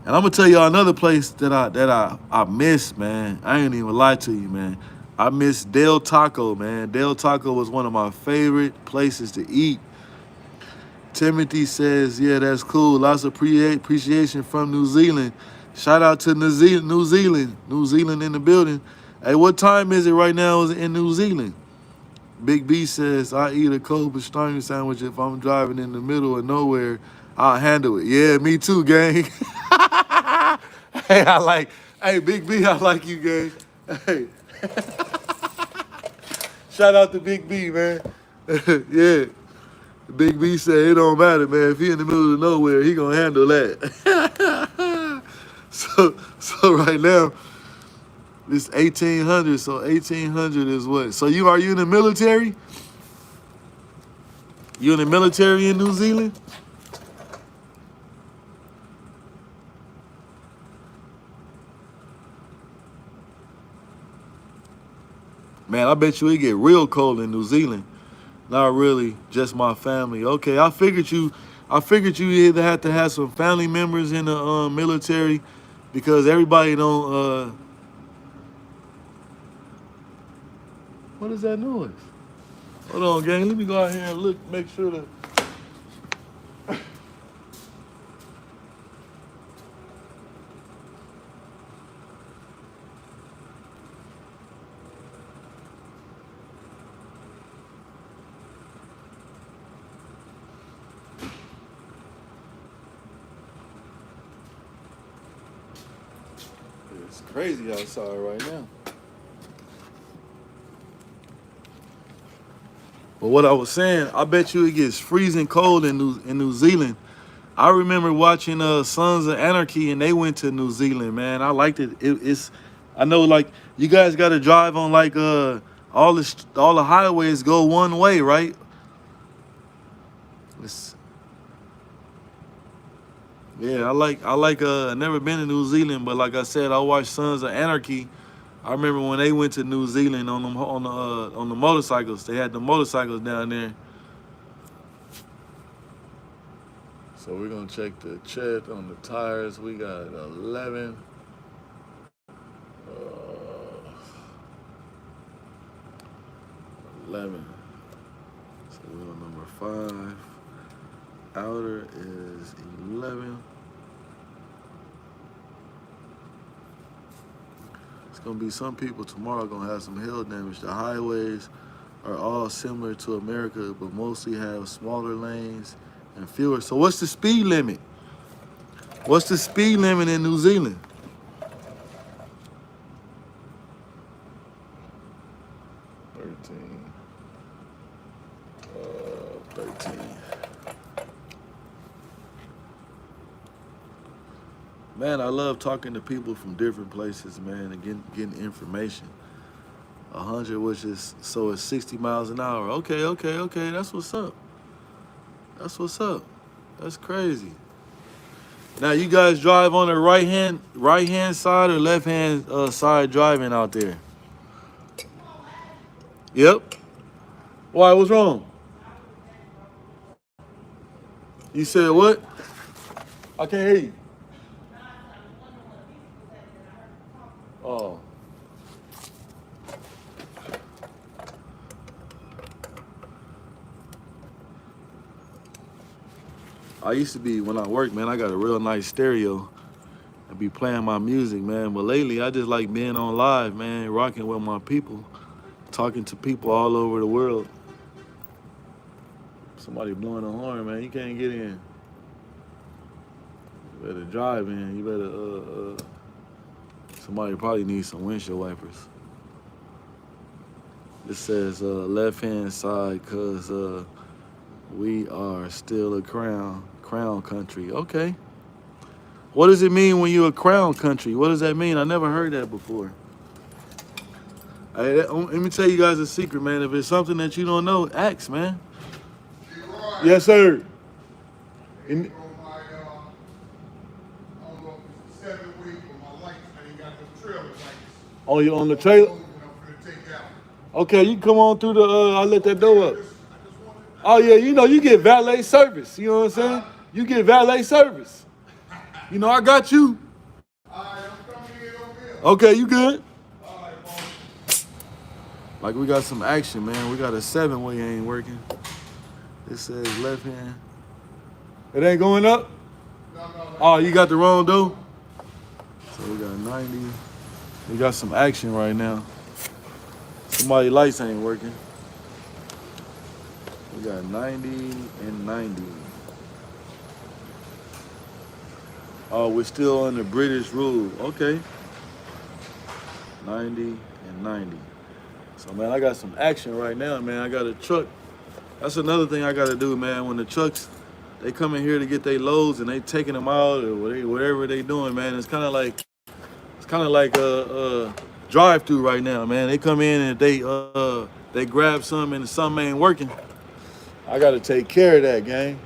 A: And I'm gonna tell y'all another place that I miss, man. I ain't even lie to you, man. I miss Del Taco, man. Del Taco was one of my favorite places to eat. Timothy says, yeah, that's cool. Lots of appreciation from New Zealand. Shout out to New Zealand. New Zealand in the building. Hey, what time is it right now in New Zealand? Big B says, I eat a cold pastrami sandwich if I'm driving in the middle of nowhere. I'll handle it. Yeah, me too, gang. Hey, hey, Big B, I like you, gang. Hey, shout out to Big B, man. Yeah. Big B said it don't matter, man. If he in the middle of nowhere, he gonna handle that. So right now, it's 1800. So 1800 is what? So are you in the military? You in the military in New Zealand? Man, I bet you it get real cold in New Zealand. Not really, just my family. Okay, I figured you either have to have some family members in the military, because everybody don't. What is that noise? Hold on, gang. Let me go out here and look, make sure that. It's crazy outside right now. But what I was saying, I bet you it gets freezing cold in New Zealand. I remember watching Sons of Anarchy, and they went to New Zealand, man. I liked it. I know, like, you guys got to drive on like all the highways go one way, right? It's, yeah, I never been to New Zealand, but like I said, I watched Sons of Anarchy. I remember when they went to New Zealand on the motorcycles. They had the motorcycles down there. So we're gonna check the tread on the tires. We got 11. 11. So wheel number 5. Outer is 11. It's gonna be some people tomorrow gonna have some hail damage. The highways are all similar to America, but mostly have smaller lanes and fewer. So what's the speed limit? What's the speed limit in New Zealand? 13. 13. Man, I love talking to people from different places, man, and getting information. 100, which is, so it's 60 miles an hour. Okay. That's what's up. That's what's up. That's crazy. Now, you guys drive on the right hand side or left hand side driving out there? Yep. Why? What's wrong? You said what? I can't hear you. Oh. I used to be, when I work, man, I got a real nice stereo. I be playing my music, man. But lately, I just like being on live, man, rocking with my people, talking to people all over the world. Somebody blowing a horn, man. You can't get in. You better drive in. You better, somebody probably needs some windshield wipers. It says left-hand side, because we are still a crown country. Okay. What does it mean when you're a crown country? What does that mean? I never heard that before. Let me tell you guys a secret, man. If it's something that you don't know, ask, man. Yes, sir. In, on the trailer? Okay, you come on through the, I'll let that door up. Oh, yeah, you know, you get valet service. You know what I'm saying? You get valet service. You know, I got you.
B: All right, I'm coming in over here.
A: Okay, you good?
B: All right, boss.
A: Like we got some action, man. We got a 7-way ain't working. It says left hand. It ain't going up?
B: No.
A: Oh, you got the wrong door? So we got 90. We got some action right now. Somebody lights ain't working. We got 90 and 90. Oh, we're still under British rule. Okay. 90 and 90. So, man, I got some action right now, man. I got a truck. That's another thing I got to do, man. When the trucks, they come in here to get their loads and they taking them out or whatever they doing, man. It's kind of like a drive-through right now, man. They come in and they grab something and something ain't working. I got to take care of that, gang.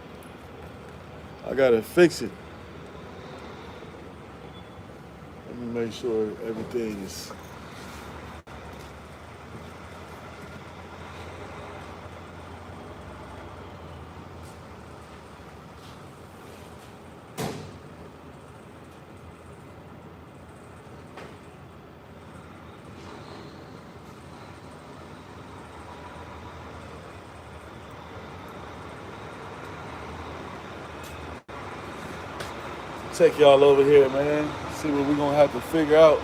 A: I got to fix it. Let me make sure everything is. Take y'all over here, man. See what we're gonna have to figure out.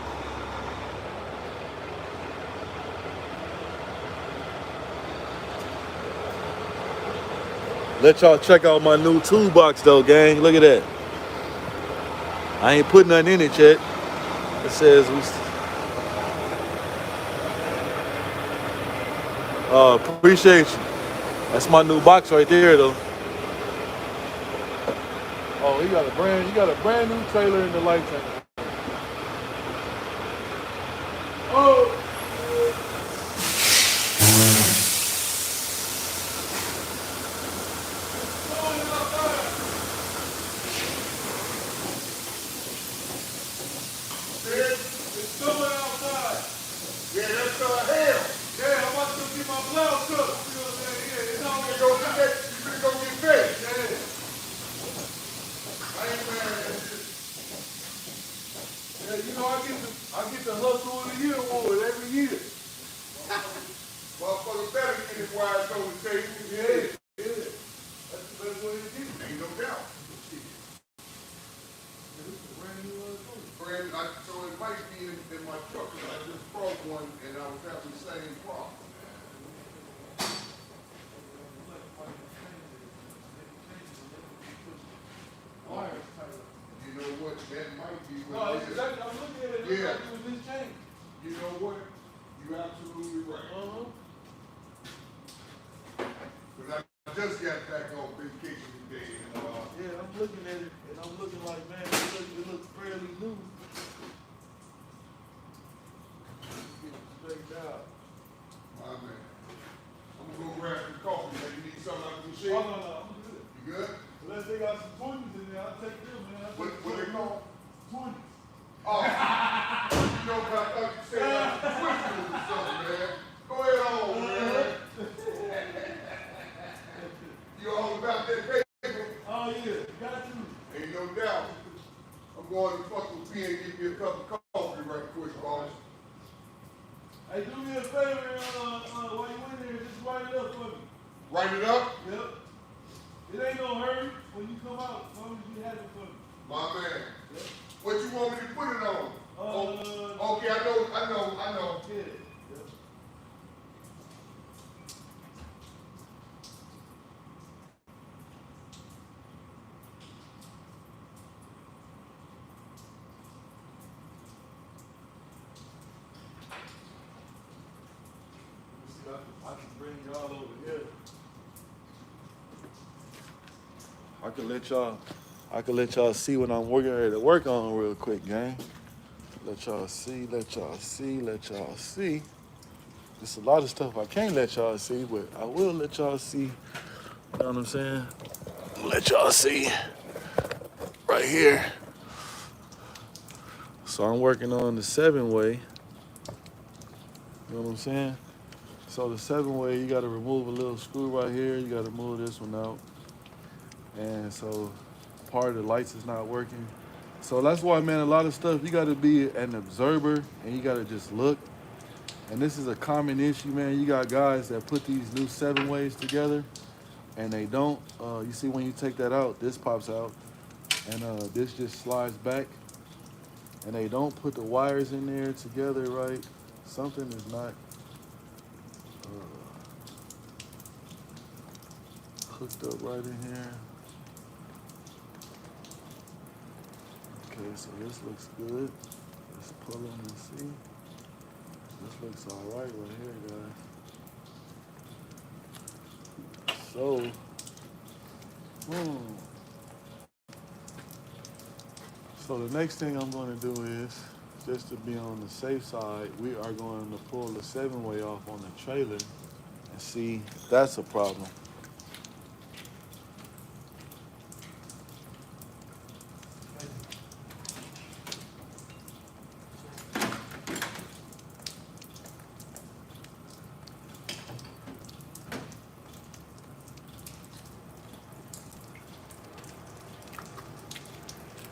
A: Let y'all check out my new toolbox though, gang. Look at that. I ain't put nothing in it yet. It says appreciate you. That's my new box right there though. Oh, you got a brand new trailer in the light tank. Oh. It's snowing outside.
B: Yeah, that's hell.
A: Yeah, I'm about to go get my plow truck. You know what I'm saying? Yeah, it's all
B: You go get that. You finna go get fixed.
A: Yeah.
B: I ain't mad at that shit.
A: Yeah, you know, I get the hustle of the year award every year.
B: Motherfucker better get his wires on the table.
A: Yeah. That's the best way to get it.
B: Ain't no doubt.
A: This is a brand new one too.
B: So it might be in my truck. I just broke one and I was having the same problem. You know what? That might be what
A: No,
B: it is.
A: exactly. I'm looking at it.
B: Yeah.
A: Like it was this chain.
B: You know what? You're absolutely right. Because I just got back on vacation today. And,
A: Yeah, I'm looking at it and I'm looking like, man, it looks fairly new. Get it straightened out.
B: my man. I'm going to go grab some coffee, man. You need something out of the machine?
A: Oh, no, I'm good.
B: You good?
A: Unless they got some 20s in there, I'll take them, man.
B: What they call?
A: 20s.
B: Oh, you know, but I thought you said like Christmas or something, man. Go ahead on, man. You all about that paper?
A: Oh, yeah, got you.
B: Ain't no doubt. I'm going to fuck with P and give you a cup of coffee right quick, boss.
A: Hey, do me a favor, while you in there, just write it up for me.
B: Write it up?
A: Yep. It ain't no hurry when you come out, as long as you have it for me.
B: My man.
A: Yep.
B: What you want me to put it on? Okay, I know.
A: Yeah. Yep. See, I can bring y'all over here. I can let y'all see what I'm working ready to work on real quick, gang. Let y'all see. There's a lot of stuff I can't let y'all see, but I will let y'all see. You know what I'm saying? Let y'all see right here. So I'm working on the 7-way. You know what I'm saying? So the 7-way, you gotta remove a little screw right here. You gotta move this one out. And so part of the lights is not working. So that's why, man, a lot of stuff you got to be an observer and you got to just look. And this is a common issue, man. You got guys that put these new 7-ways together and they don't. You see, when you take that out, this pops out and this just slides back. And they don't put the wires in there together right. Something is not hooked up right in here. Okay, so this looks good. Let's pull them and see. This looks all right here, guys. So, so the next thing I'm going to do is, just to be on the safe side, we are going to pull the 7-way off on the trailer and see if that's a problem.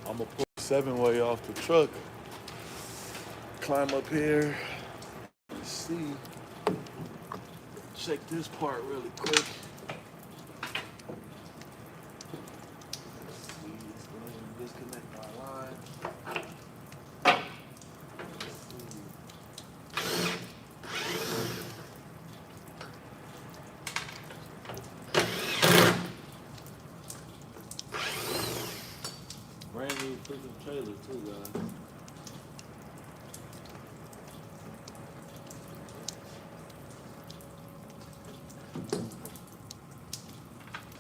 A: I'm gonna pull the 7-way off the truck, climb up here, see, check this part really quick. Let's see, let's go ahead and disconnect my line. Let's see. Brand new freaking trailer too, guys.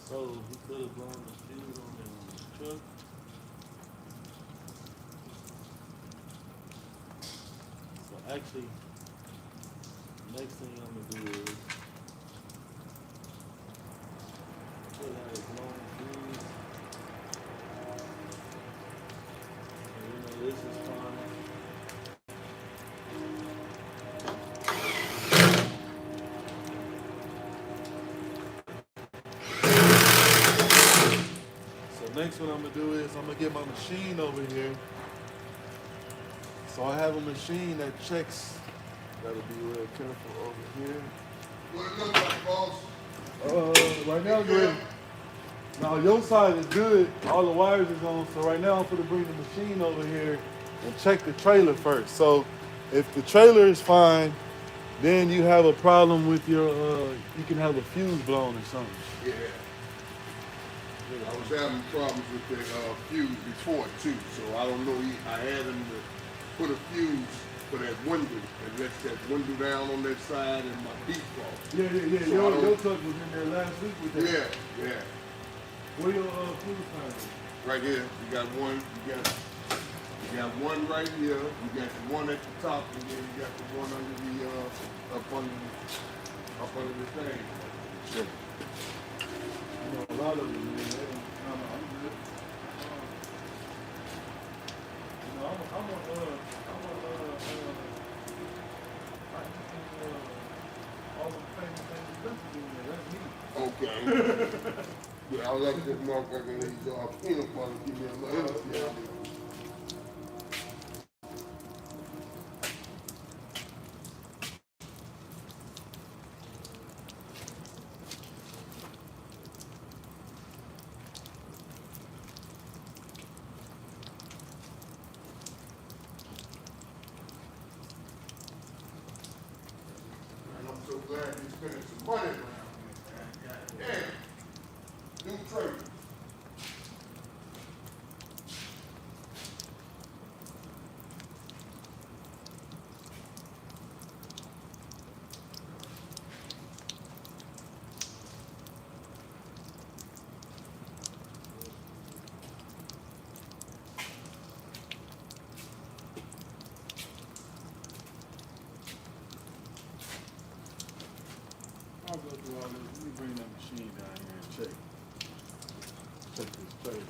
A: So he could have blown the fuse on the truck. So actually, next thing I'm gonna do is put out his blown fuse. And you know this is fine. Next what I'm gonna do is I'm gonna get my machine over here. So I have a machine that checks. Gotta be real careful over here.
B: What it look like, boss?
A: Right now, good. Now your side is good. All the wires is on. So right now I'm gonna bring the machine over here and check the trailer first. So if the trailer is fine, then you have a problem with your. You can have a fuse blown or something.
B: Yeah. I was having problems with the fuse before too, so I don't know. I had him to put a fuse for that window and let that window down on that side and my default.
A: Yeah. So your truck was in there last week with that.
B: Yeah.
A: Where your fuse panels?
B: Right here. You got one. You got one right here. You got the one at the top, and then you got the one under the up under the thing.
A: Sure. You know, a lot of them, man, I'm good. You know, all the famous things that's me.
B: Okay. Yeah, I like this motherfucker. He's peanut butter. Give me a little. Yeah. I'm so glad he's spending some money around here, man. Damn. New trailer.
A: I'll go through all this. Let me bring that machine down here and check this trailer.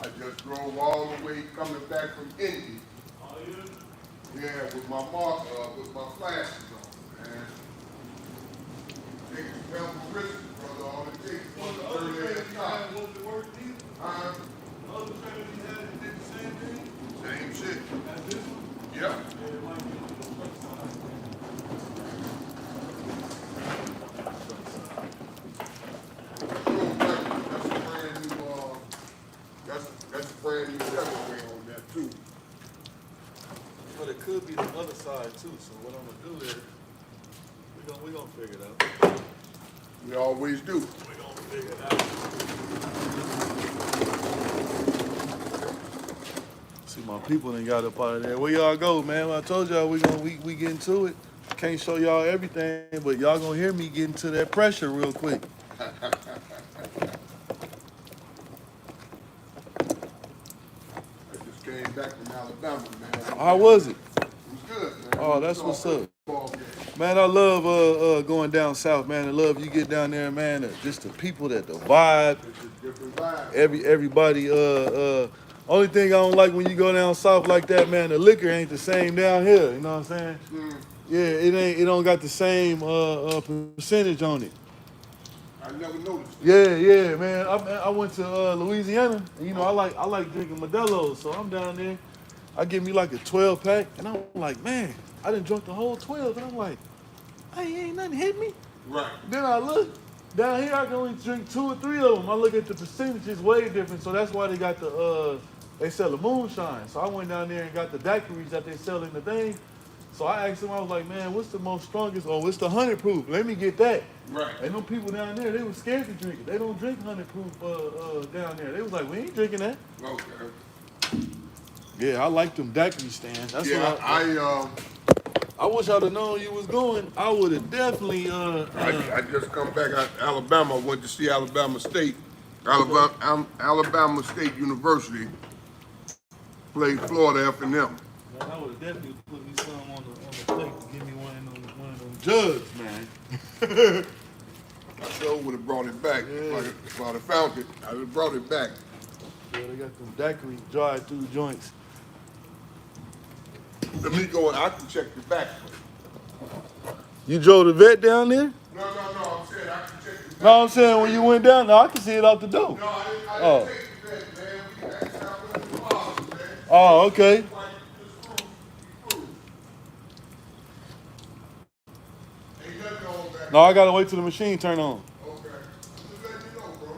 B: I just drove all the way coming back from Indy.
A: Oh, yeah?
B: Yeah, with my flashes on, man. Niggas fell for risk, brother. All it takes is
A: Well, the
B: one
A: other
B: dirty
A: trailer
B: ass
A: you
B: cop.
A: had wasn't it working either?
B: Uh,
A: The other trailer you had did the same thing?
B: Same shit.
A: As this one?
B: Yep.
A: Yeah, it might be on the truck side.
B: That's a brand new seven-way on that too.
A: But it could be the other side too. So what I'm gonna do is we gonna figure it out.
B: We always do.
A: We gonna figure it out. See, my people done got up out of there. Where y'all go, man? I told y'all we get into it. Can't show y'all everything, but y'all gonna hear me get into that pressure real quick.
B: I just came back from Alabama, man.
A: How was it?
B: It was good, man.
A: Oh, that's what's up. Man, I love going down south, man. I love you get down there, man. Just the people, the vibe.
B: It's a different vibe.
A: Everybody. Only thing I don't like when you go down south like that, man, the liquor ain't the same down here. You know what I'm saying?
B: Mm,
A: Yeah, it don't got the same percentage on it.
B: I never noticed.
A: Yeah, man. I went to Louisiana, and you know I like drinking Modelo's, so I'm down there. I get me like a 12 pack, and I'm like, man, I done drunk the whole 12, and I'm like, hey, ain't nothing hit me.
B: Right.
A: Then I look down here, I can only drink 2 or 3 of them. I look at the percentages, way different. So that's why they got they sell the moonshine. So I went down there and got the daiquiris that they sell in the thing. So I asked them, I was like, man, what's the most strongest, or what's the 100 proof? Let me get that.
B: Right.
A: And them people down there, they was scared to drink it. They don't drink 100 proof down there. They was like, we ain't drinking that.
B: Okay.
A: Yeah, I like them daiquiri stands. That's
B: Yeah,
A: what I wish I'd have known you was going. I would have definitely.
B: I just come back out of Alabama. I went to see Alabama State. Alabama State University played Florida F&M.
A: Man, I would have definitely put me some on the plate to give me one of them jugs, man.
B: I sure would have brought it back.
A: Yeah.
B: If I'd have found it, I would have brought it back.
A: Yeah, they got them daiquiri drive-through joints.
B: Let me go and I can check the back.
A: You drove the vet down there?
B: No, I'm saying I can check the back.
A: No, I'm saying when you went down there, I can see it out the door.
B: No, I didn't
A: Oh.
B: take the back, man. We actually got one of the bottles, man.
A: Oh, okay.
B: Like, just fruit. Ain't nothing on back.
A: No, I gotta wait till the machine turn on.
B: Okay. Just let me know, bro.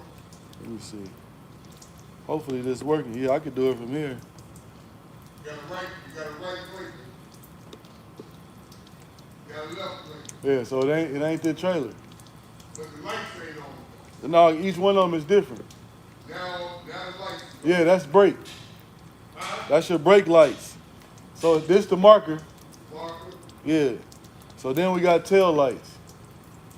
A: Let me see. Hopefully this working. Yeah, I could do it from here.
B: You got a right link. You got a left link.
A: Yeah, so it ain't the trailer.
B: But the lights ain't on.
A: No, each one of them is different.
B: Now the lights.
A: Yeah, that's brake. That's your brake lights. So this the marker.
B: Marker,
A: Yeah. So then we got tail lights.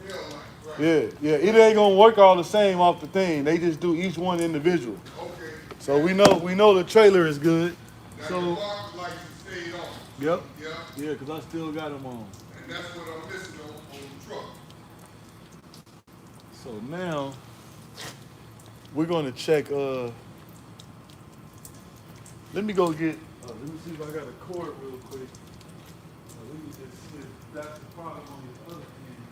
B: tail light, right?
A: Yeah. It ain't gonna work all the same off the thing. They just do each one individual.
B: Okay.
A: So we know the trailer is good.
B: Now
A: So
B: the marker lights stayed on.
A: yep.
B: Yeah.
A: Yeah, cause I still got them on.
B: And that's what I'm missing on the truck.
A: So now we're gonna check. Let me go get. Let me see if I got a cord real quick. We can just see if that's the problem on the other end.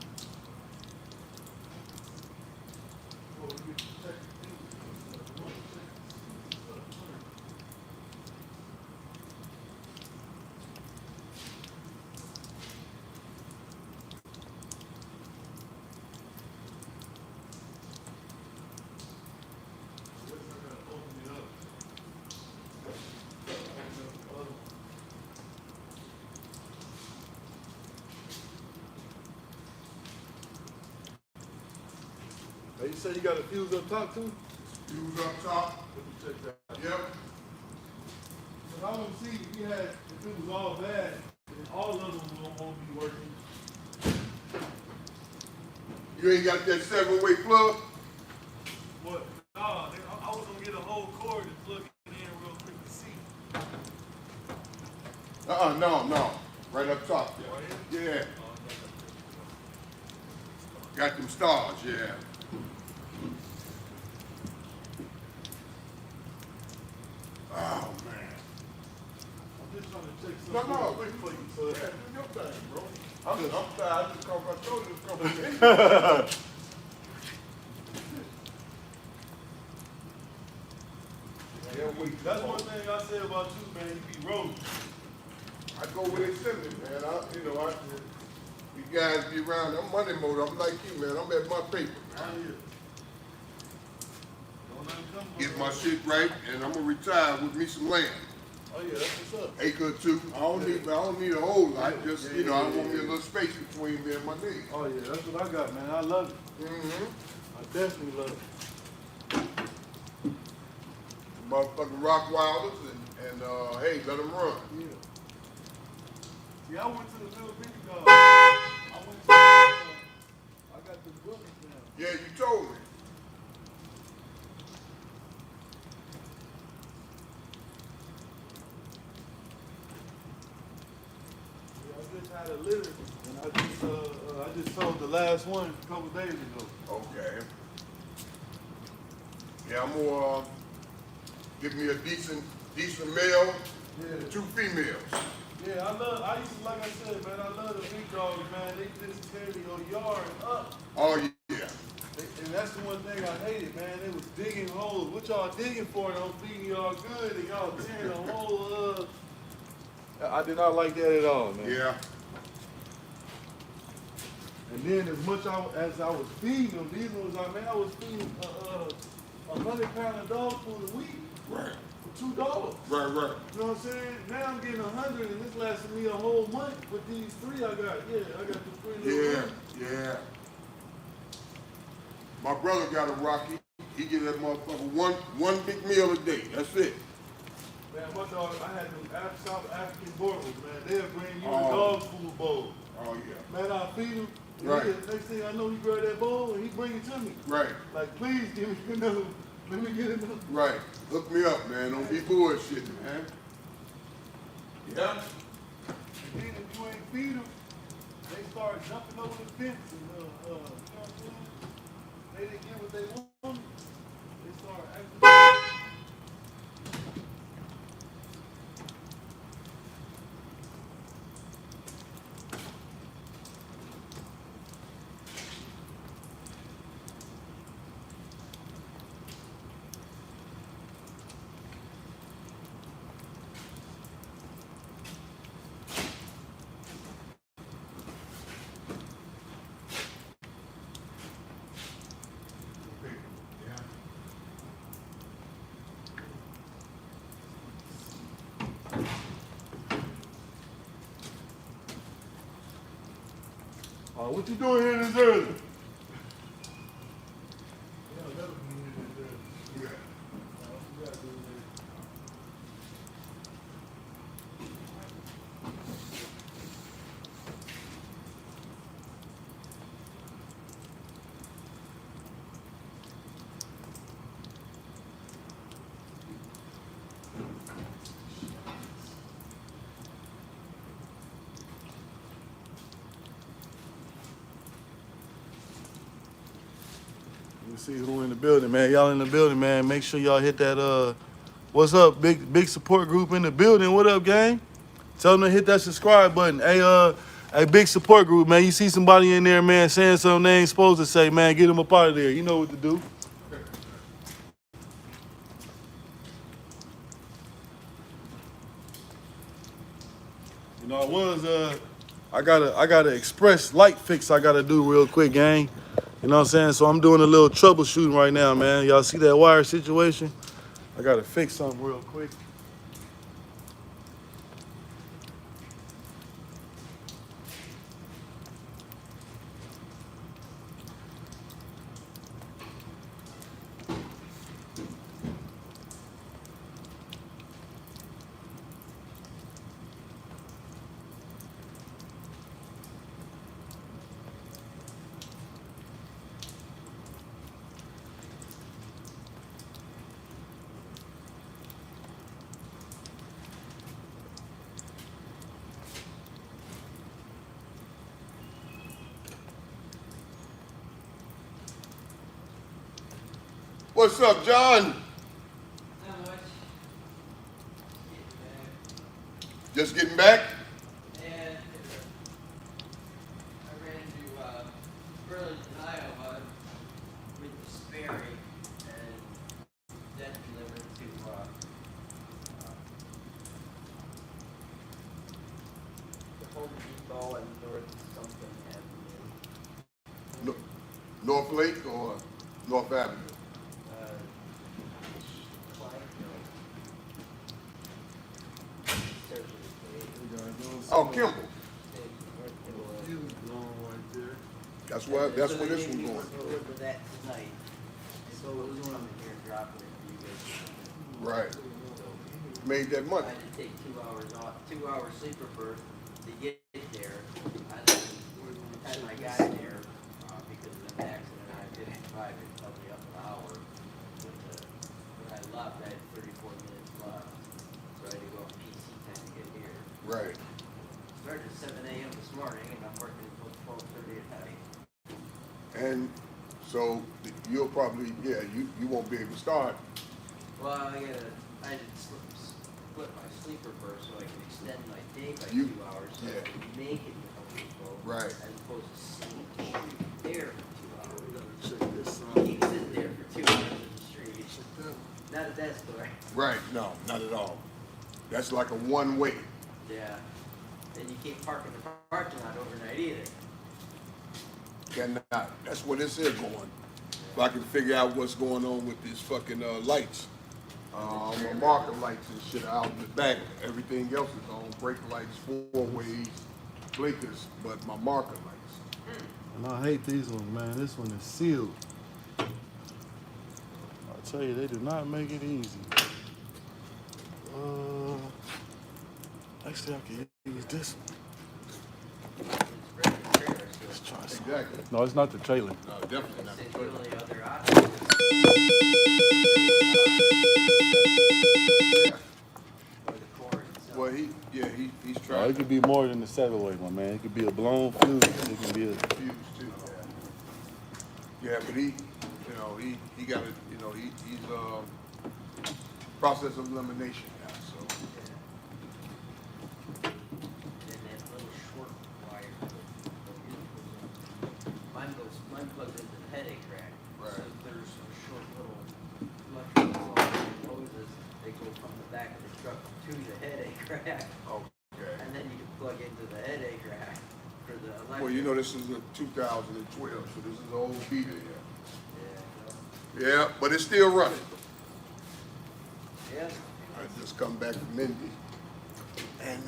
A: Before we get to check the thing. Hey, you say you got a fuse up top too?
B: Fuse up top.
A: Let me check that.
B: Yep.
A: I want to see if it was all bad, then all of them won't be working.
B: You ain't got that 7-way plug?
A: What? Nah, I was gonna get a whole cord and plug it in real quick to see.
B: No. Right up top there.
A: Right
B: Yeah. Got them stars, yeah. Oh man.
A: I'm just trying to check
B: No,
A: something
B: no,
A: quick for you,
B: yeah,
A: so.
B: do your thing, bro. I'm tired. I just come. I told you to come with me. Yeah, wait.
A: That's one thing I say about you, man. You be rolling.
B: I go where they send me, man. You guys be around. I'm money mode. I'm like you, man. I'm at my paper,
A: Oh,
B: man.
A: yeah. Don't let 'em come
B: Get
A: for
B: my
A: us.
B: shit right, and I'm gonna retire with me some land,
A: Oh, yeah, that's what's up.
B: acre or two. I don't need a whole lot. Just
A: Yeah,
B: I
A: yeah,
B: want me a
A: yeah.
B: little space between me and my nigga.
A: Oh, yeah, that's what I got, man. I love it.
B: Mm-hmm.
A: I definitely love it.
B: Motherfucking Rockwilders, and hey, let them run.
A: Yeah. See, I went to the little bitty dog. I went to I got the bullets now.
B: Yeah, you told me.
A: Yeah, I just had a litter, and I just sold the last one a couple days ago.
B: Okay. Yeah, I'm gonna give me a decent male,
A: Yeah.
B: and 2 females.
A: Yeah, I used to, like I said, man, I love the big dogs, man. They just carry your yard up.
B: Oh yeah.
A: And that's the one thing I hated, man. They was digging holes. What y'all digging for? And I'm feeding y'all good, and y'all tearing a hole. I did not like that at all, man.
B: Yeah.
A: And then as much as I was feeding them, these ones, I was feeding 100 pound of dog food a week
B: Right.
A: for $2.
B: Right.
A: You know what I'm saying? Now I'm getting 100, and this lasted me a whole month with these 3 I got. Yeah, I got the 3 little
B: Yeah.
A: ones.
B: Yeah. My brother got a Rocky. He get that motherfucker one big meal a day. That's it.
A: Man, my dog, I had them South African boarders, man. They'll bring you a
B: Oh.
A: dog food bowl.
B: Oh yeah.
A: Man, I feed him. And
B: Right.
A: Next thing I know, he grab that bowl and he bring it to me.
B: Right.
A: Like, please give me another. Let me get another.
B: Right. Hook me up, man. Don't be bullshitting, man. Yeah.
A: And then if you ain't feed them, they start jumping over the fence and you know what I'm saying? They didn't get what they wanted. They start acting.
B: Yeah.
A: What you doing here this early?
B: Yeah.
A: Let me see who in the building, man. Y'all in the building, man. Make sure y'all hit that, what's up, big support group in the building. What up, gang? Tell them to hit that subscribe button. Hey, big support group, man. You see somebody in there, man, saying something they ain't supposed to say, man, get them up out of there. You know what to do. You know, I got a express light fix I gotta do real quick, gang. You know what I'm saying? So I'm doing a little troubleshooting right now, man. Y'all see that wire situation? I gotta fix something real quick.
B: What's up, John?
C: Not much.
B: Just getting back?
C: And I ran into Burlington, Iowa with the Sperry and then delivered to the Home Depot and North something Avenue.
B: North Lake or North Avenue?
C: Clyde,
B: Oh, Kimball.
A: You long right there.
B: That's where this one's going.
C: Deliver that tonight. So it was coming here and dropping it for you guys.
B: Right. Made that
C: I
B: money.
C: had to take 2 hours off, 2 hour sleeper berth to get there. I had my guy there because of the accident. I didn't drive it probably up an hour. But when I left, I had 34 minutes left. So I had to go on PC time to get here.
B: Right.
C: Started at 7 a.m. this morning and I'm working until 12:30 at night.
B: And so you'll probably, you won't be able to start.
C: Well, I had to split my sleeper berth so I can extend my day by
B: You-
C: 2 hours so I can make it to Home Depot.
B: Right.
C: As opposed to sitting there for 2 hours.
A: Check this
C: You
A: out.
C: can't sit there for 2 hours in the street. Not at that store.
B: Right, no, not at all. That's like a one-way.
C: Yeah. And you can't park in the parking lot overnight either.
B: Cannot. That's where this is going. If I can figure out what's going on with these fucking lights. My marker lights and shit out in the back. Everything else is on. Brake lights, four-ways, blinkers, but my marker lights.
A: And I hate these ones, man. This one is sealed. I tell you, they do not make it easy. Actually, I can use this one. Let's try some.
B: Exactly.
A: No, it's not the trailer.
B: No, definitely not.
C: It's the only other option. Or the cord itself.
B: Well, he's
A: No,
B: trying
A: it
B: to
A: could be more than the 7-way, my man. It could be a blown fuse. It can be a.
B: fuse too. Yeah, but he got it. He's process of elimination now. So
C: And that little short wire. Mine plugs into the headache rack.
B: Right.
C: So there's some short little electrical hoses. They go from the back of the truck to the headache rack.
B: okay.
C: And then you can plug into the headache rack for the electric.
B: Well, this is a 2012, so this is an old beater here.
C: Yeah.
B: Yeah, but it's still running.
C: Yeah.
B: I just come back from Indy and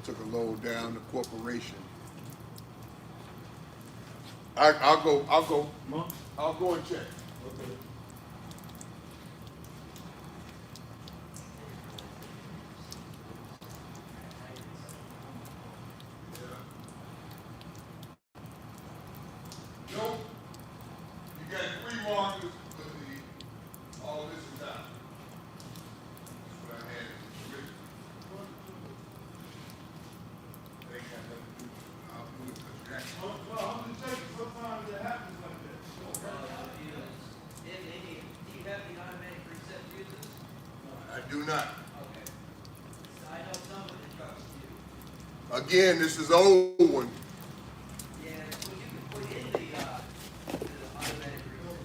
B: took a load down to corporation. I'll go and check.
A: Okay.
B: Nope. You got 3 markers, but all of this is out. That's what I had in the original. They got nothing to do with it. I'll do it because you got.
A: Well, I'm just checking. Sometimes it happens like that.
C: Do you have the automatic reset fuses?
B: I do not.
C: Okay. I know some of the trucks do.
B: Again, this is an old one.
C: Yeah, well, you can put in the automatic reset.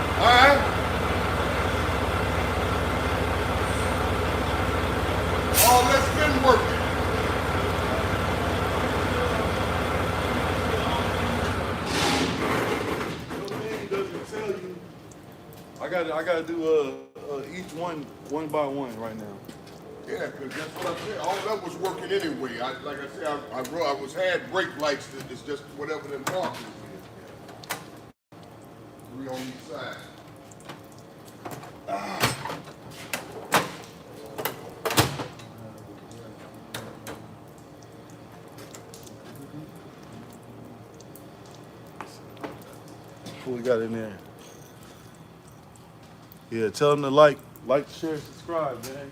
B: All right. All that's been working.
A: Your man doesn't tell you. I gotta do each one by one right now.
B: Yeah, because that's what I said. All that was working anyway. Like I said, I had brake lights. It's just whatever them markers is. 3 on each side.
A: What we got in there? Yeah, tell them to like, share, subscribe, man.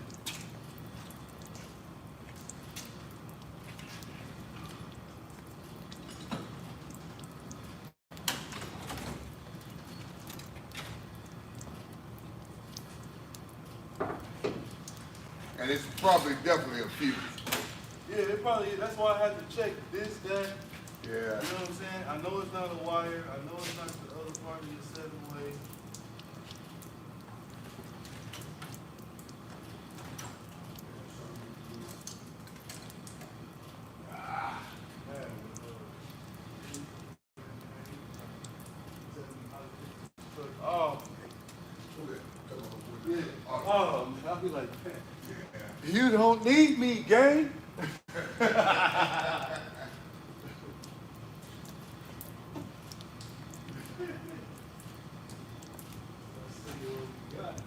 B: And it's probably definitely a fuse.
A: Yeah, it probably is. That's why I had to check this, that.
B: Yeah.
A: You know what I'm saying? I know it's not a wire. I know it's not the other part of your 7-way. Oh, yeah. Oh, I'll be like, man, you don't need me, gang. Let's see what we got.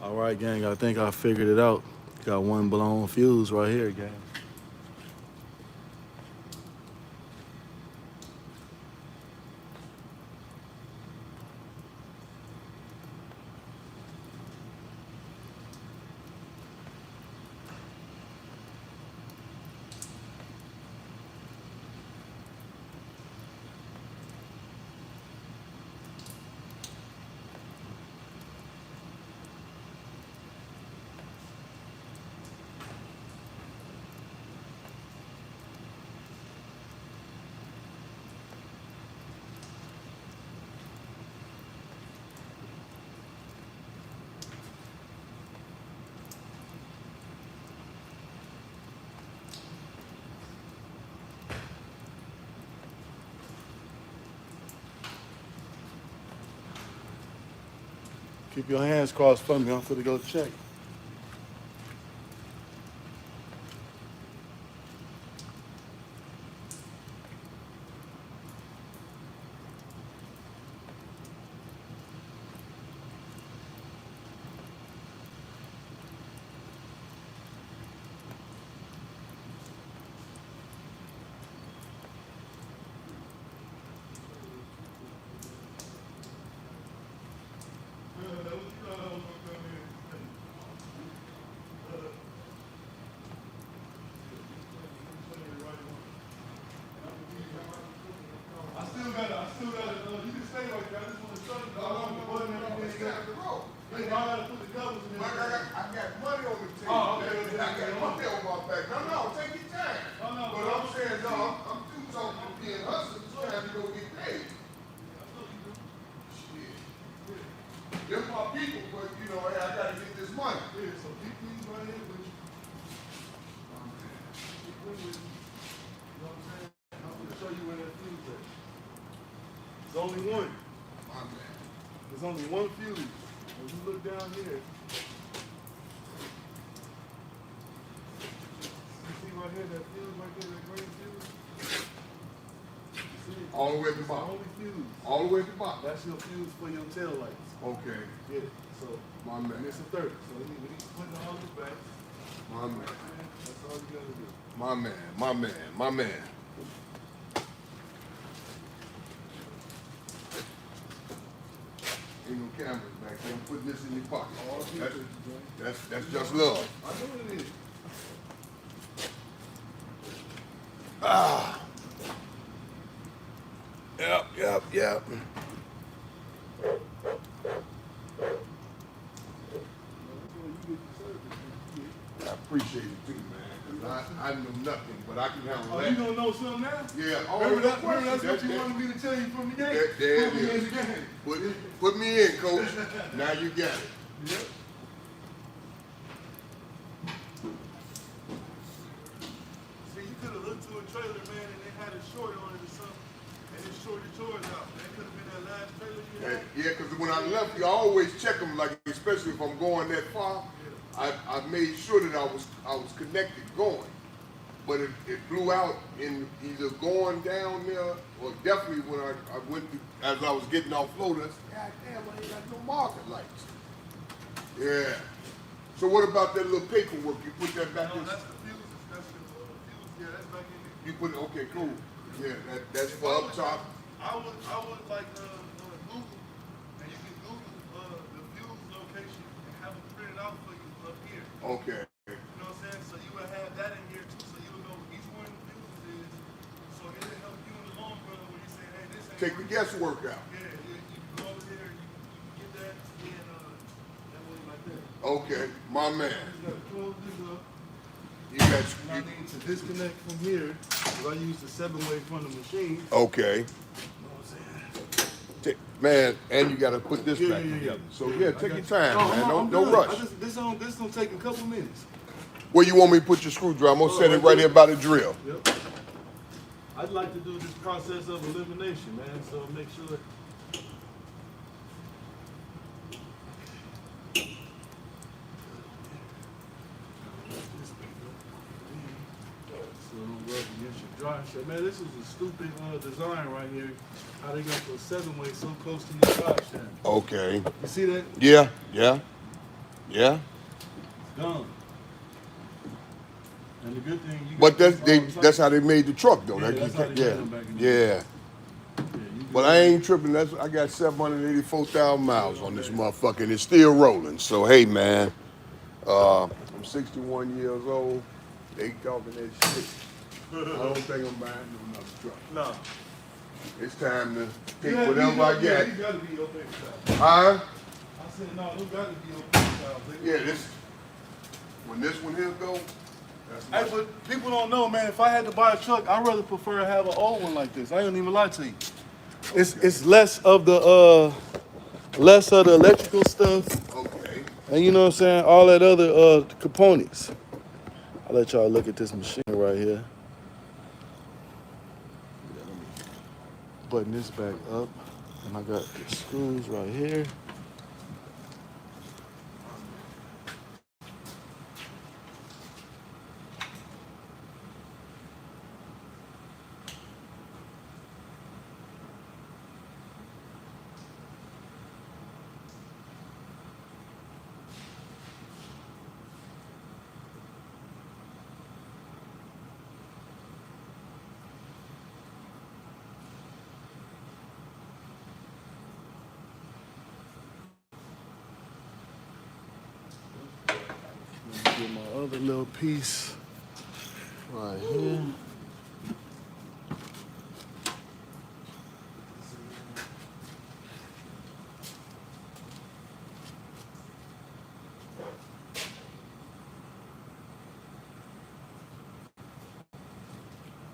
A: All right, gang, I think I figured it out. Got one blown fuse right here, gang. Keep your hands crossed for me. I'm finna go check. There's only one. There's only one fuse. When you look down here, you see right here that fuse right there, that green fuse? See it?
B: All the way at the
A: It's
B: bottom.
A: only fuse.
B: All the way at the bottom.
A: That's your fuse for your tail lights.
B: Okay.
A: Yeah. So
B: My man.
A: and it's a 30. So we need to put all this back.
B: My man.
A: That's all you gotta do.
B: My man. My man. My man. Ain't no cameras back there. I'm putting this in your pocket. That's just love.
A: I know it is.
B: Ah. Yep. I appreciate it too, man. 'Cause I know nothing, but I can handle
A: Oh,
B: that.
A: you don't know something now?
B: Yeah.
A: Remember that's what you wanted me to tell you from the gate?
B: There it
A: Put me in
B: is.
A: the game.
B: Put me in, coach. Now you got it.
A: Yep. See, you could have looked to a trailer, man, and they had a short on it or something, and it shorted yours out. That could have been that last trailer you had.
B: Yeah, because when I left you, I always check them, like especially if I'm going that far. I made sure that I was connected going, but it blew out in either going down there or definitely when I went to, as I was getting off load. I said, God damn, I ain't got no marker lights. Yeah. So what about that little paperwork? You put that back
A: No,
B: in?
A: that's the fuses. That's the fuse. Yeah, that's back in there.
B: You put it, okay, cool. Yeah, that's for up top.
A: I would like Google, and you can Google the fuse location and have it printed out for you up here.
B: Okay.
A: You know what I'm saying? So you would have that in here too, so you would know what each one of the fuses is. So it'll help you in the long run when you say, hey, this ain't
B: Take the
A: working.
B: guesswork out.
A: Yeah, you can go over there, you get that, and that way like that.
B: Okay, my man.
A: You just gotta close this up.
B: You got
A: And I need to disconnect from here, because I use the 7-way from the machine.
B: okay.
A: You know what I'm saying?
B: Man, and you got to put this
A: Yeah,
B: back
A: yeah, yeah.
B: together. So
A: Yeah,
B: yeah,
A: I
B: take
A: got
B: your
A: you.
B: time,
A: No,
B: man.
A: I'm
B: No
A: done.
B: rush.
A: This don't take a couple minutes.
B: Where you want me to put your screwdriver? I'm gonna set it right here by the drill.
A: Yep. I'd like to do this process of elimination, man, so make sure. So don't rub against your drive shaft. Man, this is a stupid design right here. How they got the 7-way so close to your drive shaft.
B: Okay.
A: You see that?
B: Yeah. Yeah.
A: Done. And the good thing you
B: But
A: got
B: that's how they made the truck though.
A: Yeah, that's how they made them back in the day.
B: Yeah.
A: Yeah, you
B: But
A: good.
B: I ain't tripping. I got 784,000 miles on this motherfucker, and it's still rolling. So hey, man, I'm 61 years old. They talking that shit. I don't think I'm buying no another truck.
A: No.
B: It's time to take
A: Yeah,
B: whatever I
A: yeah,
B: got.
A: these gotta be your paper towels.
B: Huh?
A: I said, no, those gotta be your paper towels.
B: Yeah, when this one here go, that's
A: Hey, but people don't know, man. If I had to buy a truck, I'd rather prefer to have an old one like this. I ain't even lie to you. It's less of the electrical stuff,
B: okay.
A: and you know what I'm saying, all that other components. I'll let y'all look at this machine right here. Button this back up, and I got the screws right here. Let me get my other little piece right here.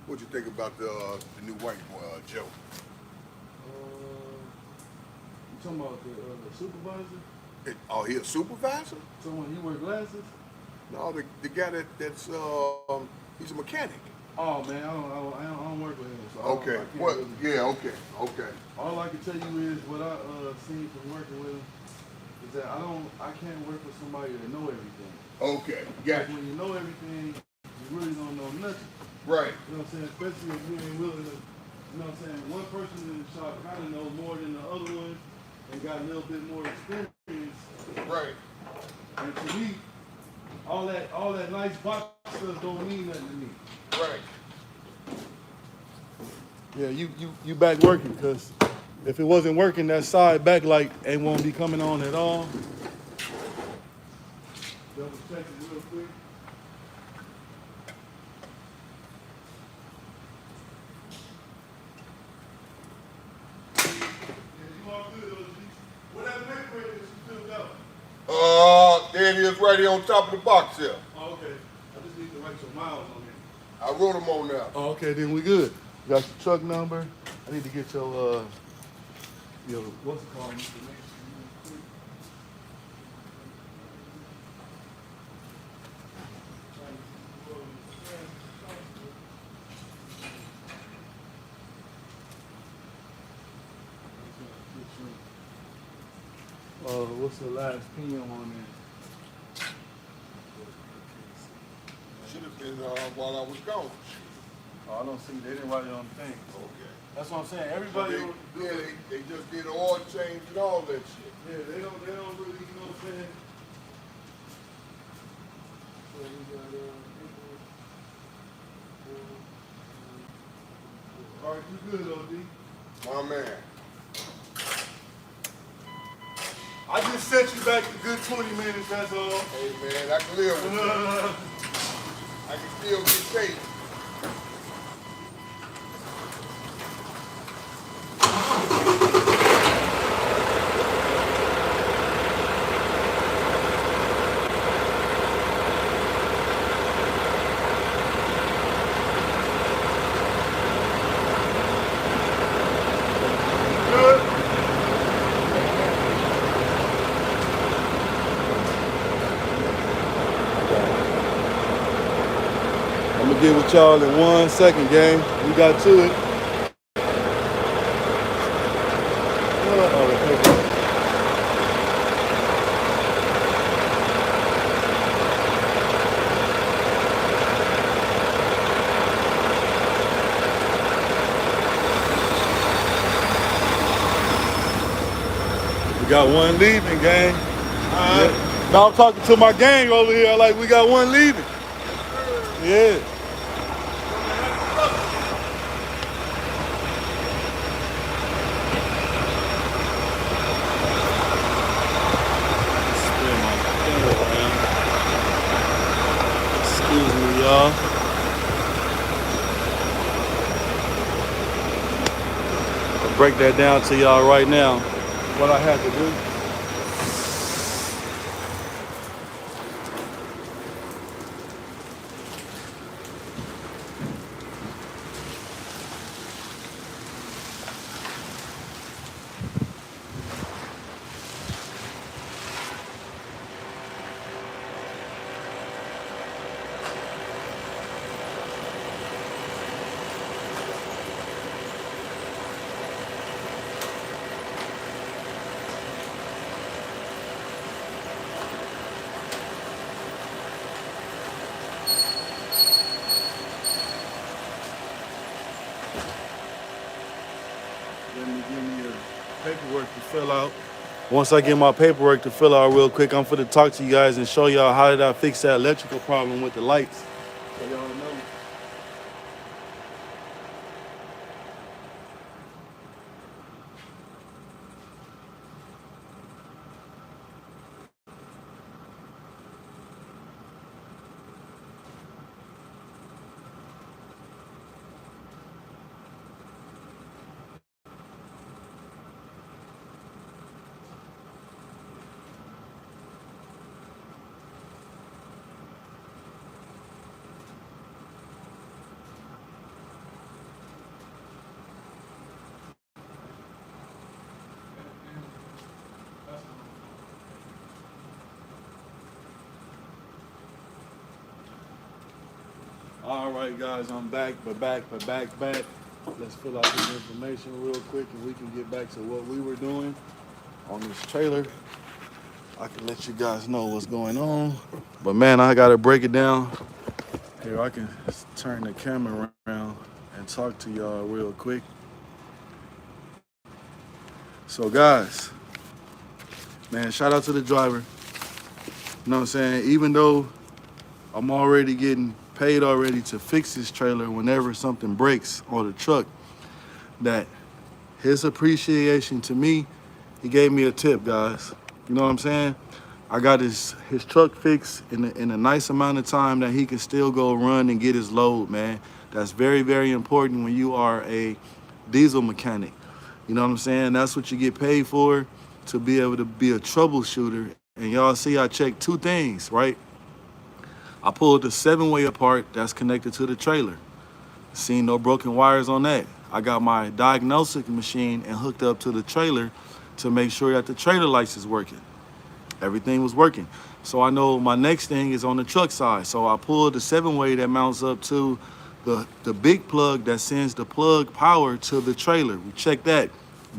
B: What you think about the new white boy, Joe?
A: You talking about the supervisor?
B: Oh, he a supervisor?
A: Someone he wear glasses?
B: No, the guy that's he's a mechanic.
A: Oh man, I don't work with him. So
B: Okay.
A: I can't
B: What?
A: really-
B: Yeah. Okay. Okay.
A: All I can tell you is what I seen from working with him is that I can't work with somebody that know everything.
B: Okay.
A: Because
B: Gotcha.
A: when you know everything, you really don't know nothing.
B: Right.
A: You know what I'm saying? Especially if you ain't willing to, you know what I'm saying? One person in the shop kind of knows more than the other one and got a little bit more experience.
B: Right.
A: And to me, all that nice box stuff don't mean nothing to me.
B: Right.
A: Yeah, you back working, because if it wasn't working, that side backlight ain't won't be coming on at all. Double check it real quick.
B: There it is right here on top of the box here.
A: Oh, okay. I just need to write your miles on it.
B: I wrote them on there.
A: Oh, okay, then we good. Got your truck number. I need to get your what's it called? What's the last PM on there?
B: Should have been while I was gone.
A: Oh, I don't see. They didn't write it on the thing.
B: Okay.
A: That's what I'm saying. Everybody.
B: They just did oil change and all that shit.
A: Yeah, they don't really, you know what I'm saying? So we got, all right, you good, OD?
B: My man.
A: I just set you back a good 20 minutes, that's all.
B: Hey man, I can live with that. I can still get paid.
A: I'm gonna get with y'all in 1 second, gang. We got to it. We got one leaving, gang.
B: All right.
A: Now I'm talking to my gang over here. Like we got one leaving. Yeah. Spin my camera around. Excuse me, y'all. I'll break that down to y'all right now. What I had to do. Let me give me your paperwork to fill out. Once I get my paperwork to fill out real quick, I'm finna talk to you guys and show y'all how did I fix that electrical problem with the lights. So y'all know. All right, guys, I'm back. Let's fill out this information real quick and we can get back to what we were doing on this trailer. I can let you guys know what's going on. But man, I gotta break it down. Here, I can turn the camera around and talk to y'all real quick. So guys, man, shout out to the driver. You know what I'm saying? Even though I'm already getting paid already to fix this trailer whenever something breaks on the truck, that his appreciation to me, he gave me a tip, guys. You know what I'm saying? I got his truck fixed in a nice amount of time that he can still go run and get his load, man. That's very, very important when you are a diesel mechanic. You know what I'm saying? That's what you get paid for, to be able to be a troubleshooter. And y'all see I checked two things, right? I pulled the 7-way apart that's connected to the trailer. Seen no broken wires on that. I got my diagnostic machine and hooked up to the trailer to make sure that the trailer lights is working. Everything was working. So I know my next thing is on the truck side. So I pulled the 7-way that mounts up to the big plug that sends the plug power to the trailer. We checked that.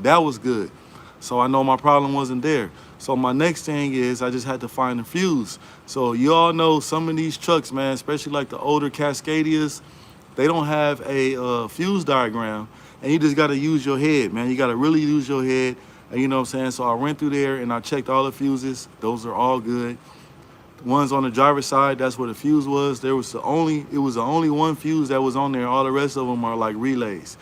A: That was good. So I know my problem wasn't there. So my next thing is I just had to find the fuse. So you all know some of these trucks, man, especially like the older Cascadias, they don't have a fuse diagram, and you just got to use your head, man. You got to really use your head, and you know what I'm saying? So I went through there and I checked all the fuses. Those are all good. The ones on the driver's side, that's where the fuse was. It was the only one fuse that was on there. All the rest of them are like relays.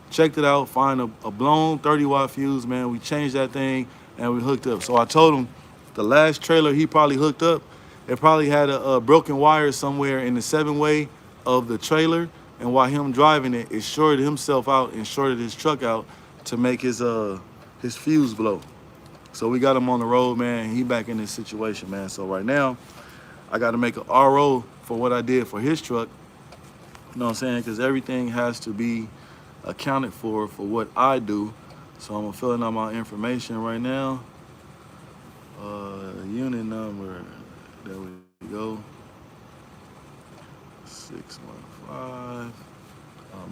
A: Checked it out, find a blown 30-watt fuse, man. We changed that thing and we hooked up. So I told him the last trailer he probably hooked up, it probably had a broken wire somewhere in the 7-way of the trailer. And while him driving it, it shorted himself out and shorted his truck out to make his fuse blow. So we got him on the road, man. He back in this situation, man. So right now, I got to make an RO for what I did for his truck. You know what I'm saying? Because everything has to be accounted for what I do. So I'm filling out my information right now. Unit number, there we go. 615.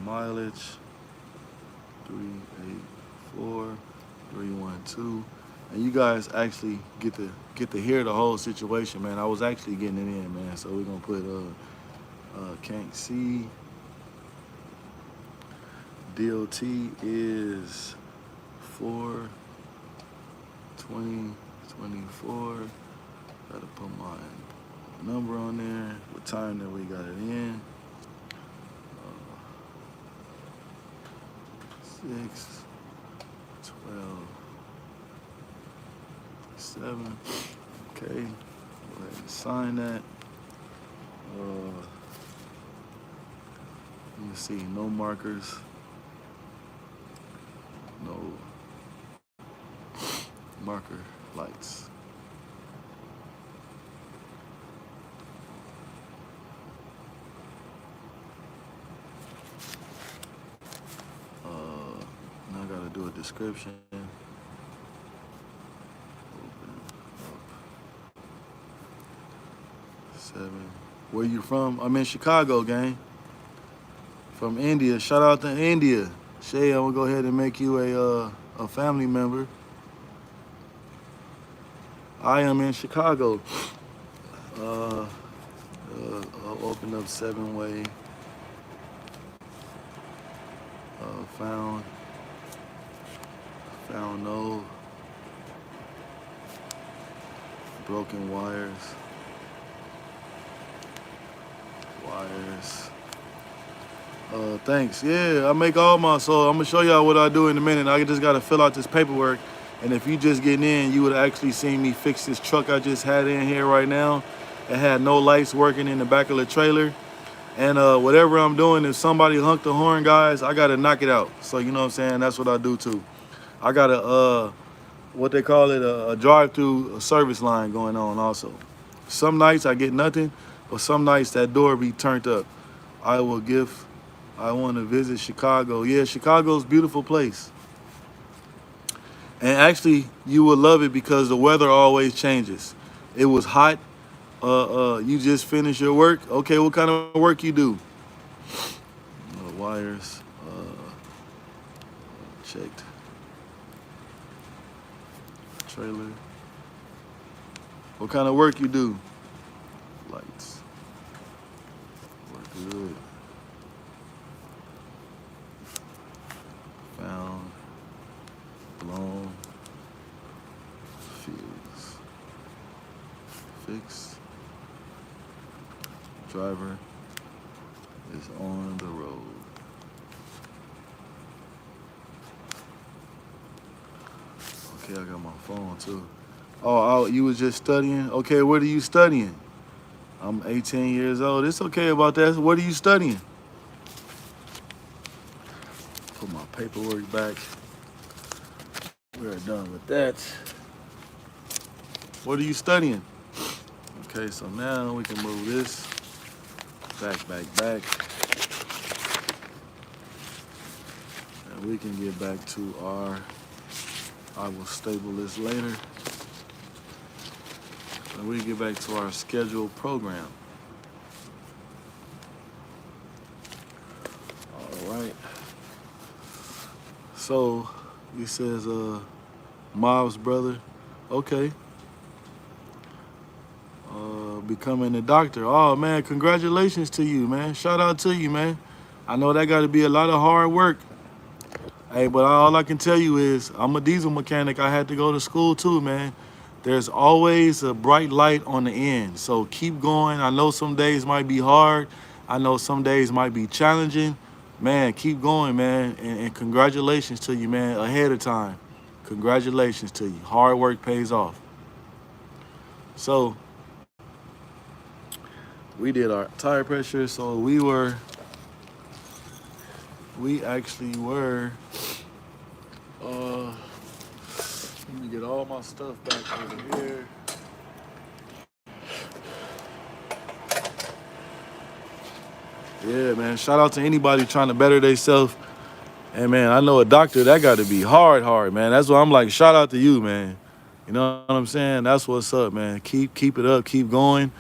A: Mileage 384,312. And you guys actually get to hear the whole situation, man. I was actually getting it in, man. So we're gonna put can't see. DOT is 4/20/24. Gotta number on there, what time that we got it in. 6, 12, 7. Okay, go ahead and sign that. Let me see, no markers, no marker lights. Now I gotta do a description. Open up. 7. Where you from? I'm in Chicago, gang. From India. Shout out to India. Shay, I'm gonna go ahead and make you a family member. I am in Chicago. I'll open up 7-way. Found no broken wires. Thanks. Yeah, I make all my, so I'm gonna show y'all what I do in a minute. I just gotta fill out this paperwork. And if you just getting in, you would actually see me fix this truck I just had in here right now. It had no lights working in the back of the trailer. And whatever I'm doing, if somebody honked the horn, guys, I gotta knock it out. So you know what I'm saying? That's what I do too. I got a, what they call it, a drive-through service line going on also. Some nights I get nothing, but some nights that door be turned up. I want to visit Chicago. Yeah, Chicago's a beautiful place. And actually, you will love it because the weather always changes. It was hot. You just finished your work. Okay, what kind of work you do? Wires. Checked. Trailer. What kind of work you do? Lights. Work good. Found. Blown. Fuse. Fixed. Driver is on the road. Okay, I got my phone too. Oh, you was just studying? Okay, what are you studying? I'm 18 years old. It's okay about that. What are you studying? Put my paperwork back. We're done with that. What are you studying? Okay, so now we can move this back. And we can get back to I will stable this later. And we get back to our scheduled program. All right. So he says, Mob's brother. Okay. Becoming a doctor. Oh man, congratulations to you, man. Shout out to you, man. I know that got to be a lot of hard work. Hey, but all I can tell you is I'm a diesel mechanic. I had to go to school too, man. There's always a bright light on the end. So keep going. I know some days might be hard. I know some days might be challenging. Man, keep going, man. And congratulations to you, man, ahead of time. Congratulations to you. Hard work pays off. So we did our tire pressure. So we actually were, let me get all my stuff back over here. Yeah, man, shout out to anybody trying to better themselves. And man, I know a doctor, that got to be hard, man. That's why I'm like, shout out to you, man. You know what I'm saying? That's what's up, man. Keep it up, keep going,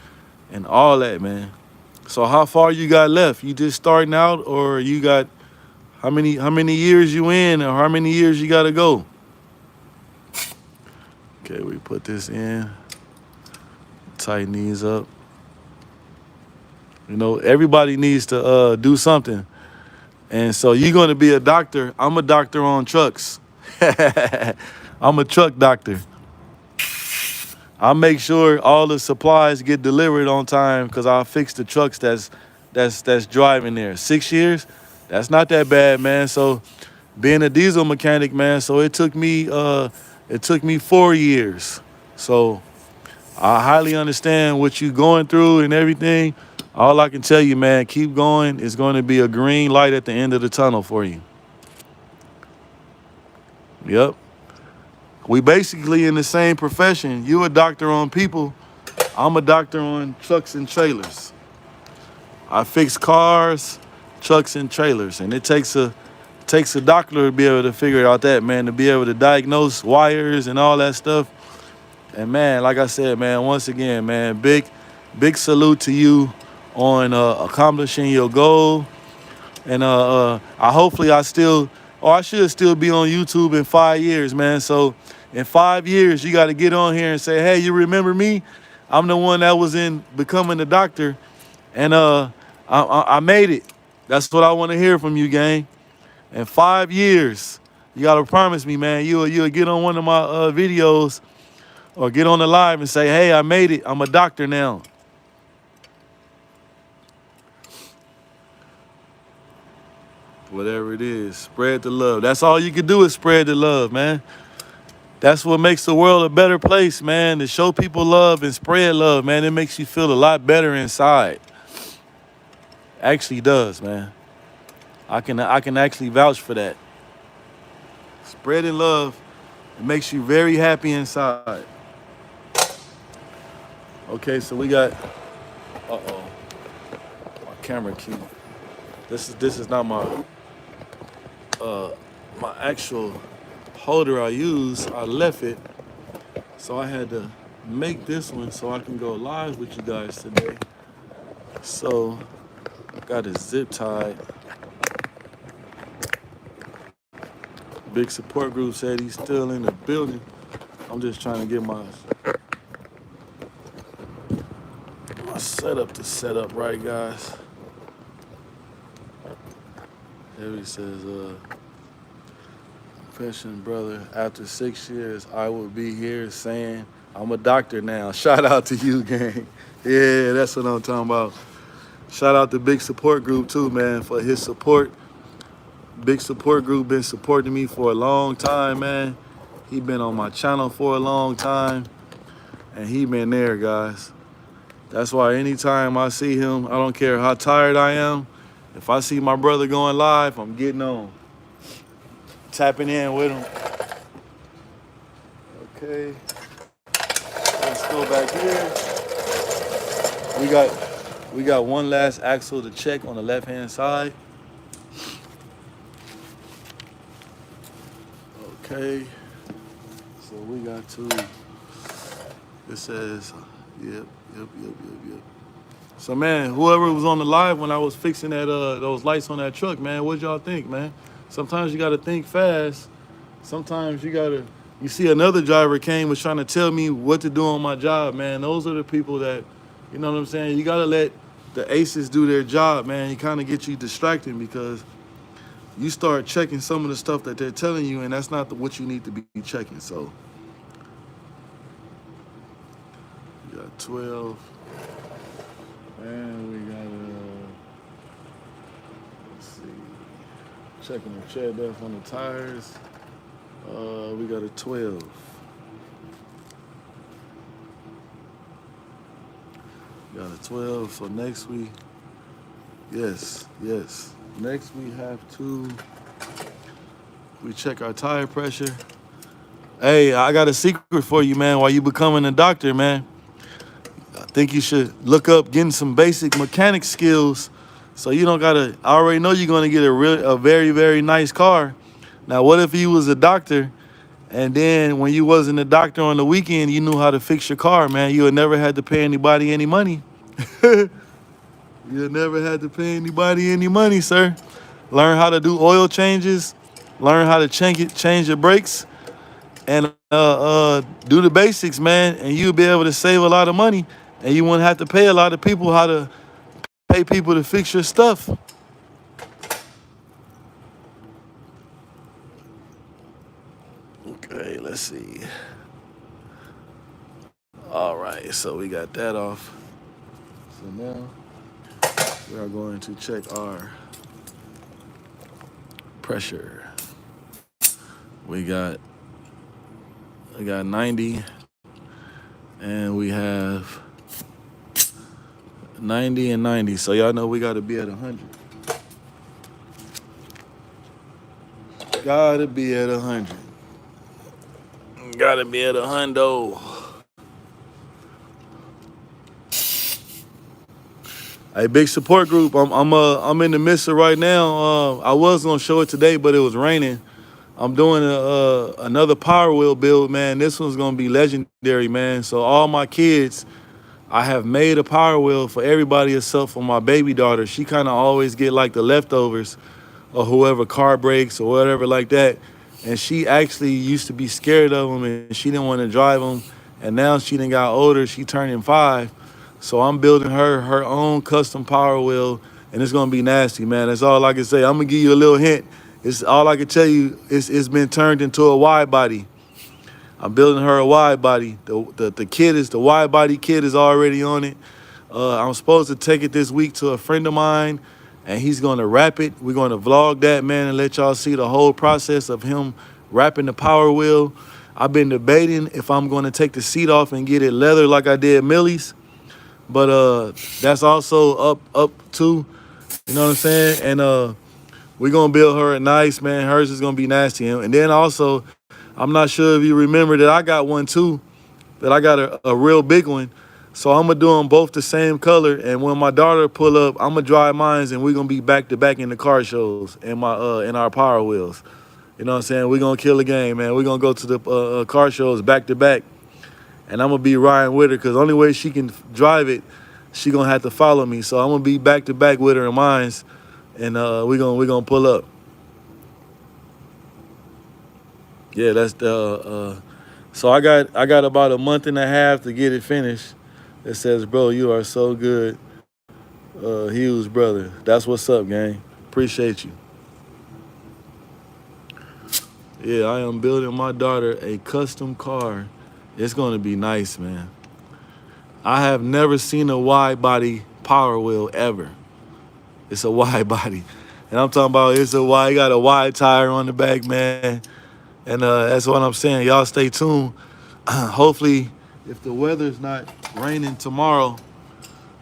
A: and all that, man. So how far you got left? You just starting out, or you got how many years you in, or how many years you got to go? Okay, we put this in. Tighten these up. You know, everybody needs to do something. And so you're going to be a doctor. I'm a doctor on trucks. I'm a truck doctor. I make sure all the supplies get delivered on time because I'll fix the trucks that's driving there. 6 years, that's not that bad, man. So being a diesel mechanic, man, so it took me 4 years. So I highly understand what you're going through and everything. All I can tell you, man, keep going. It's going to be a green light at the end of the tunnel for you. Yep. We basically in the same profession. You a doctor on people. I'm a doctor on trucks and trailers. I fix cars, trucks, and trailers. And it takes a doctor to be able to figure out that, man, to be able to diagnose wires and all that stuff. And man, like I said, man, once again, man, big salute to you on accomplishing your goal. And I should still be on YouTube in 5 years, man. So in 5 years, you got to get on here and say, hey, you remember me? I'm the one that was in becoming a doctor, and I made it. That's what I want to hear from you, gang. In 5 years, you got to promise me, man, you'll get on one of my videos or get on the live and say, hey, I made it. I'm a doctor now. Whatever it is, spread the love. That's all you can do is spread the love, man. That's what makes the world a better place, man. To show people love and spread love, man. It makes you feel a lot better inside. Actually does, man. I can actually vouch for that. Spreading love, it makes you very happy inside. Okay, so we got, my camera key. This is not my actual holder I use. I left it, so I had to make this one so I can go live with you guys today. So got it zip tied. Big support group said he's still in the building. I'm just trying to get my setup to set up right, guys. There he says, profession brother, after 6 years, I will be here saying I'm a doctor now. Shout out to you, gang. Yeah, that's what I'm talking about. Shout out to Big Support Group too, man, for his support. Big Support Group been supporting me for a long time, man. He been on my channel for a long time, and he been there, guys. That's why anytime I see him, I don't care how tired I am, if I see my brother going live, I'm getting on. Tapping in with him. Okay. Let's go back here. We got one last axle to check on the left-hand side. Okay. So we got to, it says, yep. So man, whoever was on the live when I was fixing that those lights on that truck, man, what'd y'all think, man? Sometimes you gotta think fast. Sometimes you see another driver was trying to tell me what to do on my job, man. Those are the people that, you know what I'm saying? You gotta let the aces do their job, man. You kind of get you distracted because you start checking some of the stuff that they're telling you, and that's not what you need to be checking. So we got 12. And we got let's see, checking the tread depth on the tires. We got a 12. Got a 12. So next we, yes. Next we check our tire pressure. Hey, I got a secret for you, man. While you becoming a doctor, man, I think you should look up getting some basic mechanic skills, so you don't gotta. I already know you're gonna get a very, very nice car. Now, what if you was a doctor, and then when you wasn't a doctor on the weekend, you knew how to fix your car, man? You would never had to pay anybody any money. You never had to pay anybody any money, sir. Learn how to do oil changes, learn how to change your brakes, and do the basics, man, and you'll be able to save a lot of money, and you won't have to pay a lot of people how to pay people to fix your stuff. Okay, let's see. right, so we got that off. So now we are going to check our pressure. We got 90, and we have 90 and 90. So y'all know we got to be at 100. Gotta be at 100. Gotta be at a hundo. A big support group. I'm in the midst of right now. I was gonna show it today, but it was raining. I'm doing another Power Wheel build, man. This one's gonna be legendary, man. So all my kids, I have made a Power Wheel for everybody except for my baby daughter. She kind of always get like the leftovers, or whoever car breaks or whatever like that. And she actually used to be scared of them, and she didn't want to drive them. And now she done got older. She turning 5. So I'm building her own custom Power Wheel, and it's gonna be nasty, man. That's all I can say. I'm gonna give you a little hint. It's all I can tell you. It's been turned into a wide body. I'm building her a wide body. The kit is the wide body kit is already on it. I'm supposed to take it this week to a friend of mine, and he's gonna wrap it. We're gonna vlog that, man, and let y'all see the whole process of him wrapping the Power Wheel. I've been debating if I'm gonna take the seat off and get it leather like I did Millie's, but that's also up too. You know what I'm saying? And we're gonna build her a nice, man. Hers is gonna be nasty, and then also, I'm not sure if you remember that I got one too, that I got a real big one. So I'm gonna do them both the same color, and when my daughter pull up, I'm gonna drive mines, and we're gonna be back to back in the car shows in our Power Wheels. You know what I'm saying? We're gonna kill the game, man. We're gonna go to the car shows back to back, and I'm gonna be riding with her, because the only way she can drive it, she gonna have to follow me. So I'm gonna be back to back with her in mines, and we're gonna pull up. Yeah, that's the. So I got about a month and a half to get it finished. It says, bro, you are so good, Hughes brother. That's what's up, gang. Appreciate you. Yeah, I am building my daughter a custom car. It's gonna be nice, man. I have never seen a wide body Power Wheel ever. It's a wide body, and I'm talking about you got a wide tire on the back, man. And that's what I'm saying. Y'all stay tuned. Hopefully, if the weather's not raining tomorrow,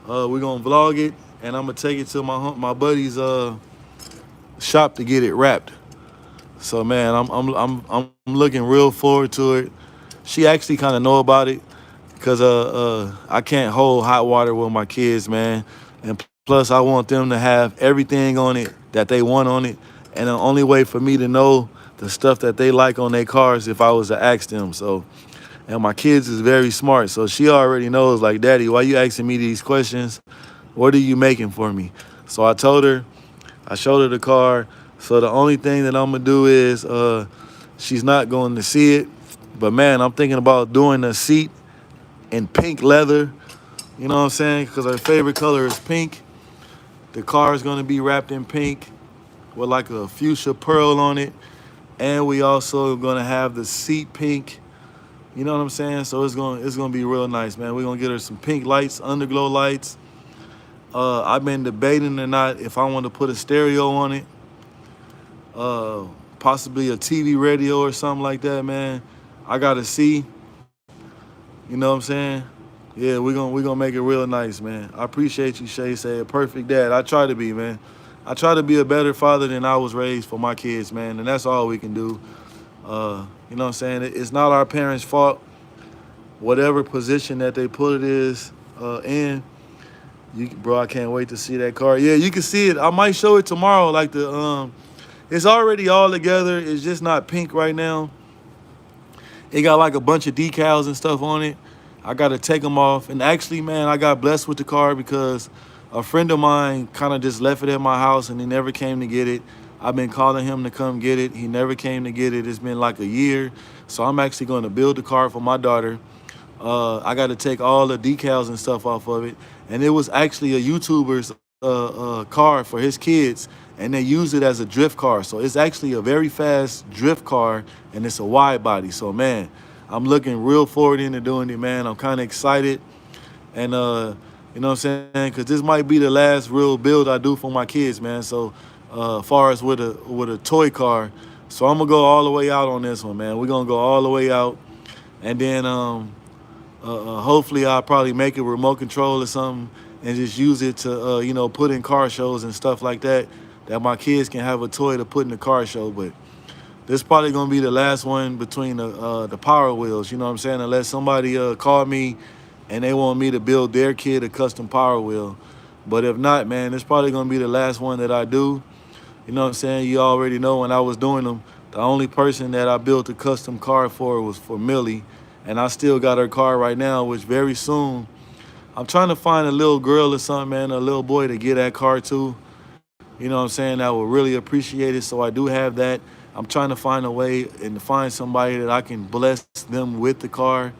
A: we're gonna vlog it, and I'm gonna take it to my buddy's shop to get it wrapped. So man, I'm looking real forward to it. She actually kind of know about it, because I can't hold hot water with my kids, man. And plus, I want them to have everything on it that they want on it. And the only way for me to know the stuff that they like on their cars if I was to ask them. So, and my kids is very smart, so she already knows, like, Daddy, why you asking me these questions? What are you making for me? So I showed her the car. So the only thing that I'm gonna do is she's not going to see it. But man, I'm thinking about doing the seat in pink leather. You know what I'm saying? Because her favorite color is pink. The car is gonna be wrapped in pink with like a fuchsia pearl on it. And we also gonna have the seat pink. You know what I'm saying? So it's gonna be real nice, man. We're gonna get her some pink lights, underglow lights. I've been debating or not if I want to put a stereo on it. Possibly a TV radio or something like that, man. I gotta see. You know what I'm saying? Yeah, we're gonna make it real nice, man. I appreciate you, Shay. Say a perfect dad. I try to be, man. I try to be a better father than I was raised for my kids, man. And that's all we can do. You know what I'm saying? It's not our parents' fault. Whatever position that they put it is in. Bro, I can't wait to see that car. Yeah, you can see it. I might show it tomorrow. Like it's already all together. It's just not pink right now. It got like a bunch of decals and stuff on it. I got to take them off. And actually, man, I got blessed with the car because a friend of mine kind of just left it at my house and he never came to get it. I've been calling him to come get it. He never came to get it. It's been like a year. So I'm actually going to build the car for my daughter. I got to take all the decals and stuff off of it. And it was actually a YouTuber's car for his kids, and they use it as a drift car. So it's actually a very fast drift car, and it's a wide body. So man, I'm looking real forward into doing it, man. I'm kind of excited. And you know what I'm saying? Because this might be the last real build I do for my kids, man. So, far as with a toy car, so I'm gonna go all the way out on this one, man. We're gonna go all the way out, and then hopefully I'll probably make a remote control or something, and just use it to you know, put in car shows and stuff like that. That my kids can have a toy to put in the car show, but this probably gonna be the last one between the Power Wheels. You know what I'm saying? Unless somebody call me and they want me to build their kid a custom Power Wheel. But if not, man, it's probably gonna be the last one that I do. You know what I'm saying? You already know when I was doing them, the only person that I built a custom car for was for Millie, and I still got her car right now. Which very soon I'm trying to find a little girl or something, man, a little boy to get that car to. You know what I'm saying? I would really appreciate it. So I do have that. I'm trying to find a way and to find somebody that I can bless them with the car.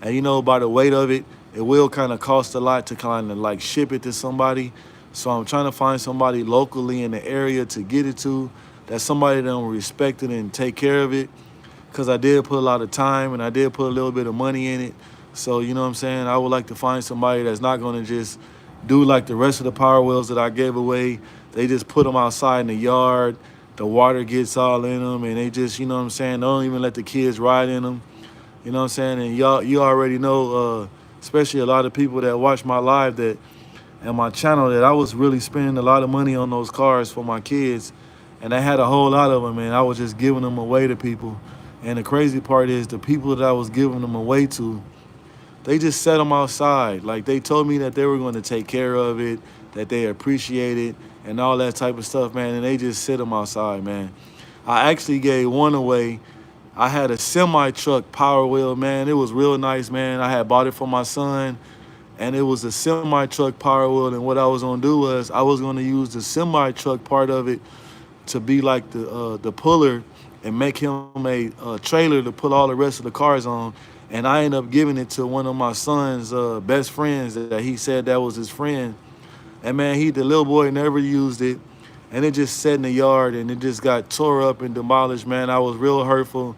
A: And you know, by the weight of it, it will kind of cost a lot to kind of like ship it to somebody. So I'm trying to find somebody locally in the area to get it to. That's somebody that will respect it and take care of it. Because I did put a lot of time and I did put a little bit of money in it. So, you know what I'm saying? I would like to find somebody that's not going to just do like the rest of the Power Wheels that I gave away. They just put them outside in the yard. The water gets all in them, and they just, you know what I'm saying, don't even let the kids ride in them. You know what I'm saying? And y'all, you already know, especially a lot of people that watch my live that and my channel, that I was really spending a lot of money on those cars for my kids. And I had a whole lot of them, and I was just giving them away to people. And the crazy part is the people that I was giving them away to, they just set them outside. Like, they told me that they were going to take care of it, that they appreciate it, and all that type of stuff, man. And they just sit them outside, man. I actually gave one away. I had a semi-truck Power Wheel, man. It was real nice, man. I had bought it for my son, and it was a semi-truck Power Wheel. And what I was going to do was I was going to use the semi-truck part of it to be like the puller and make him a trailer to put all the rest of the cars on. And I ended up giving it to one of my son's best friends that he said that was his friend. And man, the little boy never used it. And it just sat in the yard and it just got tore up and demolished, man. I was real hurtful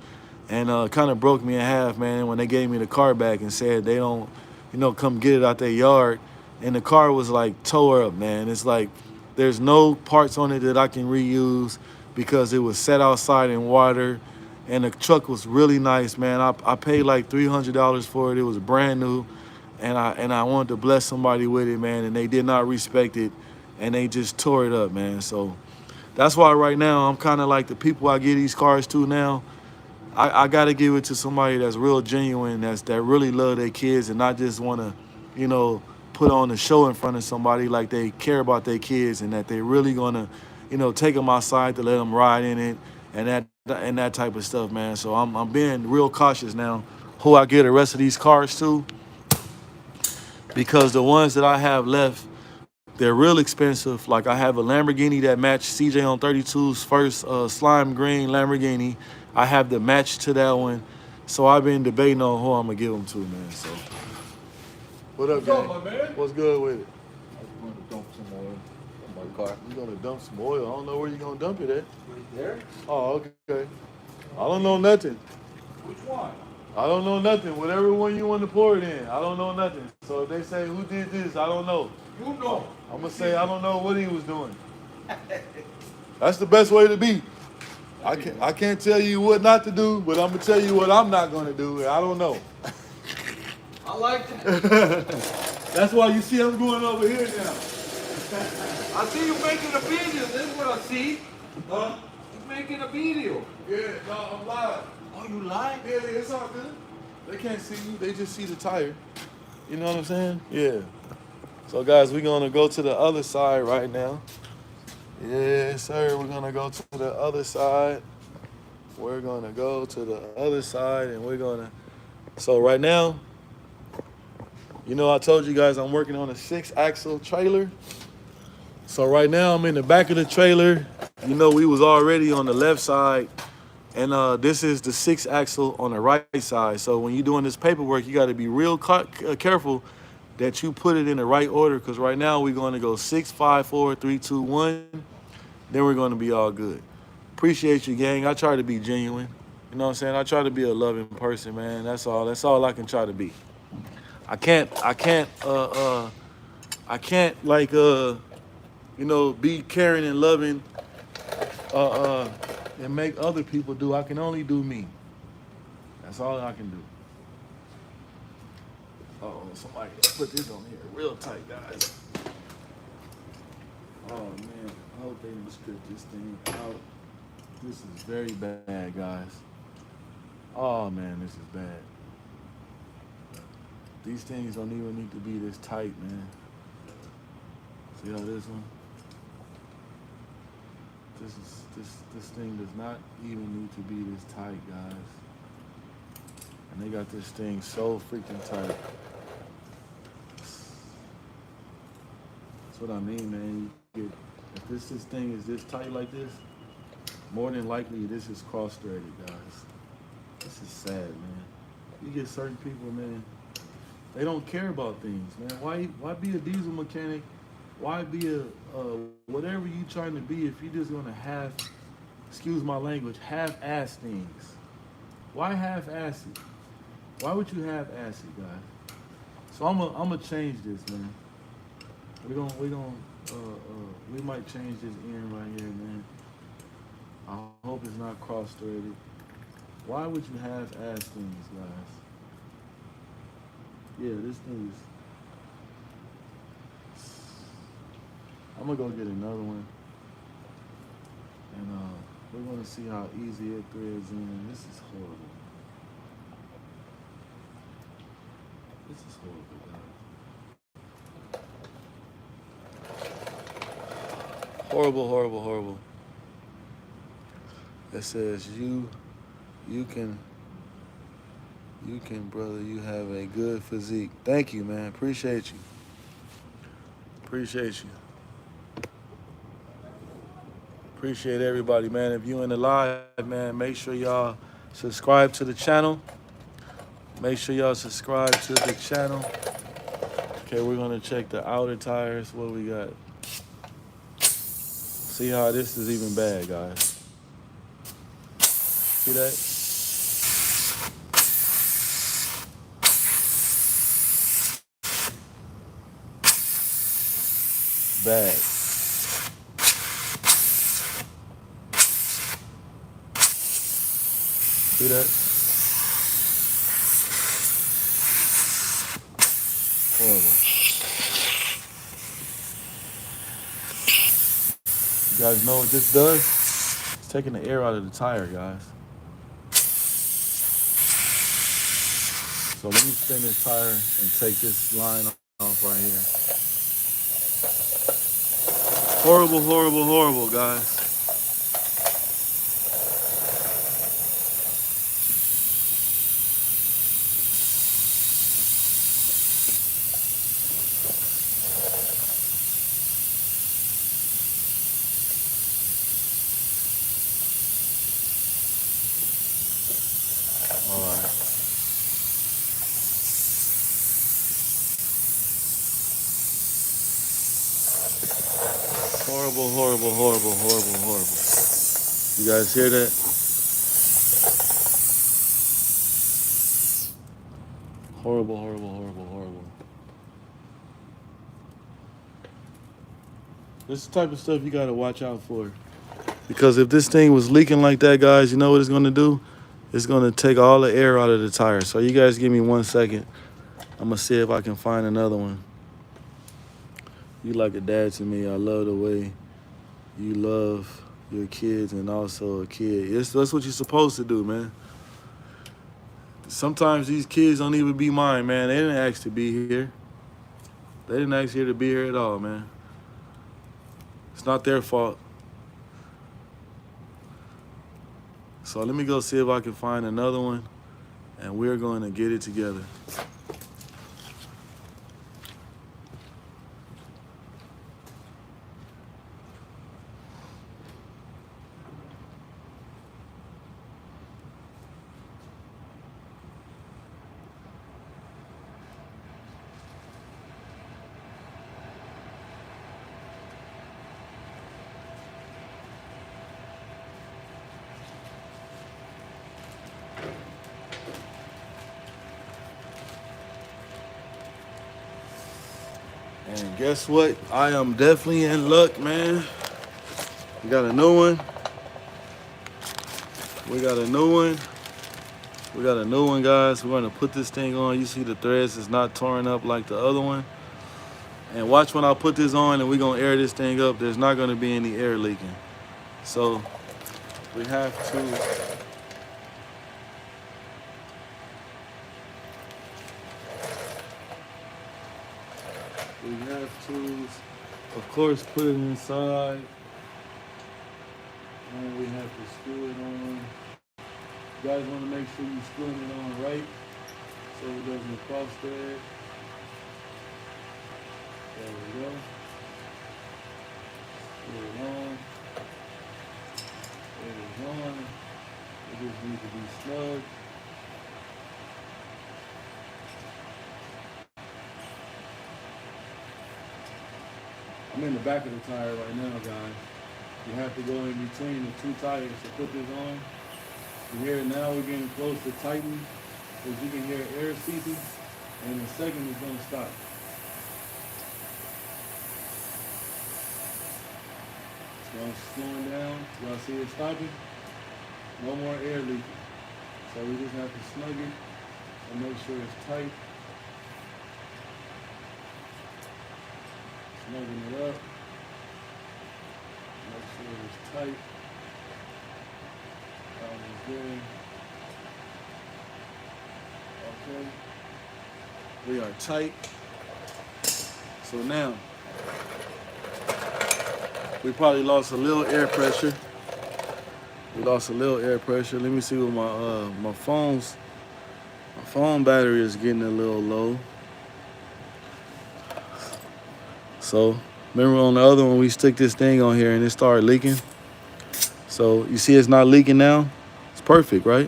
A: and kind of broke me in half, man, when they gave me the car back and said they don't, you know, come get it out their yard. And the car was like tore up, man. It's like there's no parts on it that I can reuse because it was set outside in water. And the truck was really nice, man. I paid like $300 for it. It was brand new. And I wanted to bless somebody with it, man. And they did not respect it. And they just tore it up, man. So that's why right now I'm kind of like the people I give these cars to now. I got to give it to somebody that's real genuine, that really love their kids and not just want to, you know, put on a show in front of somebody. Like they care about their kids and that they really going to, you know, take them outside to let them ride in it and that type of stuff, man. So I'm being real cautious now who I get the rest of these cars to, because the ones that I have left, they're real expensive. Like I have a Lamborghini that matched CJ on 32's first slime green Lamborghini. I have the match to that one. So I've been debating on who I'm going to give them to, man. So what up, gang?
B: My man?
A: What's good with it?
B: I'm going to dump some oil on my car.
A: You going to dump some oil? I don't know where you're going to dump it at.
C: Right there?
A: Oh, okay. I don't know nothing.
B: Which one?
A: I don't know nothing. Whatever one you want to pour it in, I don't know nothing. So if they say, who did this, I don't know.
B: You know.
A: I'm going to say, I don't know what he was doing. That's the best way to be. I can't tell you what not to do, but I'm going to tell you what I'm not going to do. I don't know.
B: I like that.
A: That's why you see I'm going over here now.
B: I see you making a video. This is what I see.
A: Huh?
B: You're making a video.
A: Yeah, no, I'm live.
B: Oh, you lying?
A: Yeah, it's all good. They can't see you. They just see the tire. You know what I'm saying? Yeah. So, guys, we're going to go to the other side right now. Yes, sir. We're going to go to the other side. We're going to go to the other side, and we're going to... So, right now, you know, I told you guys I'm working on a 6-axle trailer. So, right now, I'm in the back of the trailer. You know, we was already on the left side. And this is the 6-axle on the right side. So when you're doing this paperwork, you got to be real careful that you put it in the right order. Because right now we're going to go 6, 5, 4, 3, 2, 1. Then we're going to be all good. Appreciate you, gang. I try to be genuine. You know what I'm saying? I try to be a loving person, man. That's all I can try to be. I can't like be caring and loving uh uh and make other people do. I can only do me. That's all I can do. Oh, somebody put this on here real tight, guys. Oh man, I hope they didn't strip this thing out. This is very bad, guys. Oh man, this is bad. These things don't even need to be this tight, man. See how this one? This thing does not even need to be this tight, guys. And they got this thing so freaking tight. That's what I mean, man. If this thing is this tight like this, more than likely this is cross-threaded, guys. This is sad, man. You get certain people, man, they don't care about things, man. Why be a diesel mechanic? Why be a whatever you trying to be if you're just gonna excuse my language, half-ass things? Why half-ass it? Why would you half-ass it, guys? So I'm gonna change this, man. We might change this end right here, man. I hope it's not cross-threaded. Why would you half-ass things, guys? Yeah, this thing is. I'm gonna go get another one, and we're gonna see how easy it threads in. This is horrible. This is horrible, guys. Horrible, horrible, horrible. It says you can, brother. You have a good physique. Thank you, man. Appreciate you. Appreciate you. Appreciate everybody, man. If you in the live, man, make sure y'all subscribe to the channel. Make sure y'all subscribe to the channel. Okay, we're gonna check the outer tires. What we got? See how this is even bad, guys. See that? Bad. See that? Horrible. You guys know what this does? It's taking the air out of the tire, guys. So let me spin this tire and take this line off right here. Horrible, horrible, horrible, guys. All right. Horrible, horrible, horrible, horrible, horrible. You guys hear that? Horrible, horrible, horrible, horrible. This is the type of stuff you gotta watch out for. Because if this thing was leaking like that, guys, you know what it's gonna do? It's gonna take all the air out of the tire. So you guys give me 1 second. I'm gonna see if I can find another one. You like a dad to me. I love the way you love your kids and also a kid. That's what you're supposed to do, man. Sometimes these kids don't even be mine, man. They didn't ask to be here. They didn't ask here to be here at all, man. It's not their fault. So let me go see if I can find another one, and we're going to get it together. And guess what? I am definitely in luck, man. We got a new one. We got a new one. We got a new one, guys. We're gonna put this thing on. You see the threads is not torn up like the other one. And watch when I put this on and we're gonna air this thing up. There's not gonna be any air leaking. So we have to of course, put it inside. And we have to screw it on. You guys want to make sure you're screwing it on right so it doesn't cross thread. There we go. Screw it on. It is on. It just needs to be snug. I'm in the back of the tire right now, guys. You have to go in between the two tires to put this on. You hear it now, we're getting close to tighten, because you can hear air seeping, and in a second it's going to stop. It's going to slowing down. Y'all see it stopping? No more air leaking. So we just have to snug it and make sure it's tight. Snugging it up. Make sure it's tight. That one's good. Okay. We are tight. So now, we probably lost a little air pressure. We lost a little air pressure. Let me see what my phone battery is getting a little low. So remember on the other one, we stick this thing on here and it started leaking. So you see it's not leaking now. It's perfect, right?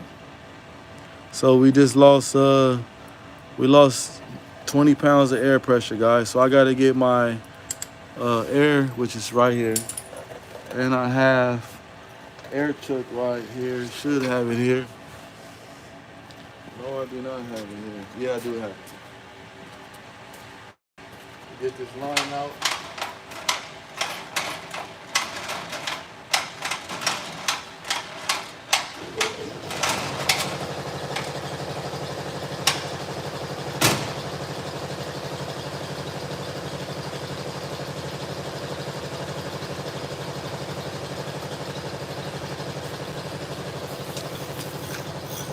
A: So we just lost, we lost 20 pounds of air pressure, guys. So I got to get my air, which is right here. And I have air chuck right here. Should have it here. No, I do not have it here. Yeah, I do have it. Get this line out.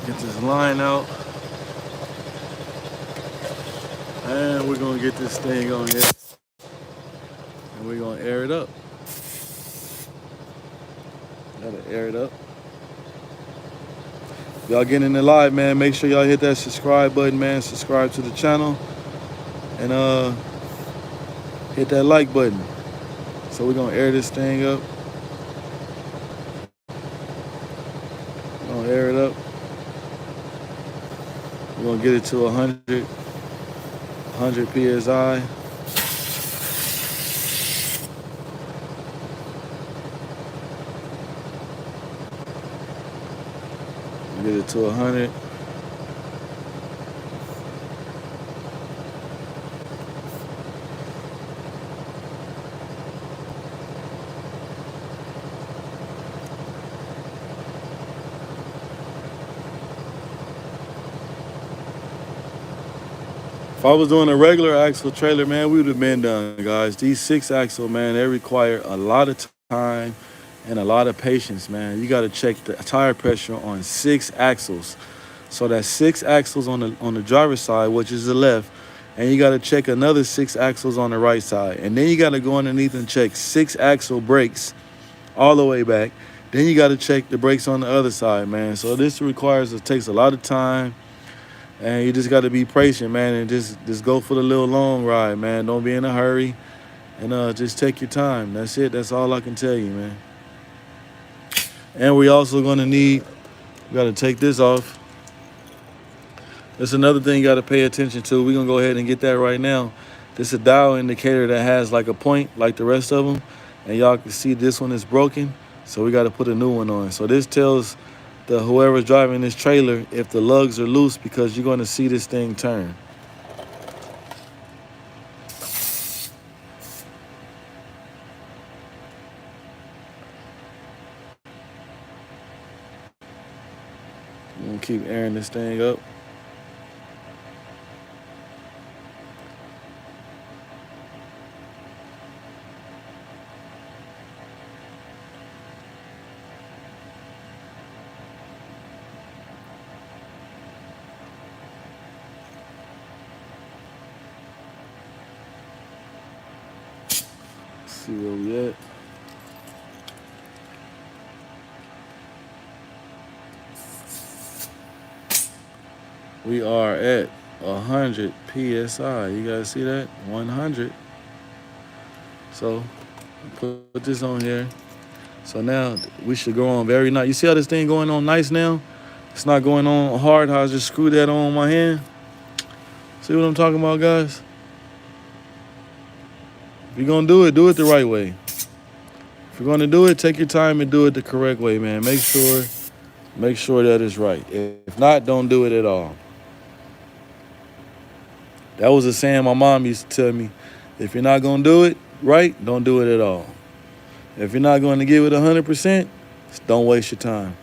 A: Get this line out. And we're gonna get this thing on here. And we're gonna air it up. Gotta air it up. Y'all getting in the live, man. Make sure y'all hit that subscribe button, man. Subscribe to the channel. And hit that like button. So we're gonna air this thing up. We're gonna air it up. We're gonna get it to 100 PSI. Get it to 100. If I was doing a regular axle trailer, man, we would have been done, guys. These 6-axle, man, they require a lot of time and a lot of patience, man. You got to check the tire pressure on 6 axles. So that's 6 axles on the driver's side, which is the left, and you got to check another 6 axles on the right side. And then you got to go underneath and check 6-axle brakes all the way back. Then you got to check the brakes on the other side, man. So this takes a lot of time. And you just got to be patient, man, and just go for the little long ride, man. Don't be in a hurry, and just take your time. That's it. That's all I can tell you, man. And we also going to we got to take this off. That's another thing you got to pay attention to. We're going to go ahead and get that right now. This is a dial indicator that has like a point like the rest of them. And y'all can see this one is broken, so we got to put a new one on. So this tells whoever's driving this trailer if the lugs are loose, because you're going to see this thing turn. I'm gonna keep airing this thing up. See where we at. We are at 100 PSI. You guys see that? 100. So put this on here. So now we should go on very nice. You see how this thing going on nice now? It's not going on hard how I just screwed that on my hand. See what I'm talking about, guys? If you're going to do it the right way. If you're going to do it, take your time and do it the correct way, man. Make sure that it's right. If not, don't do it at all. That was a saying my mom used to tell me. If you're not going to do it right, don't do it at all. If you're not going to give it 100%, don't waste your time.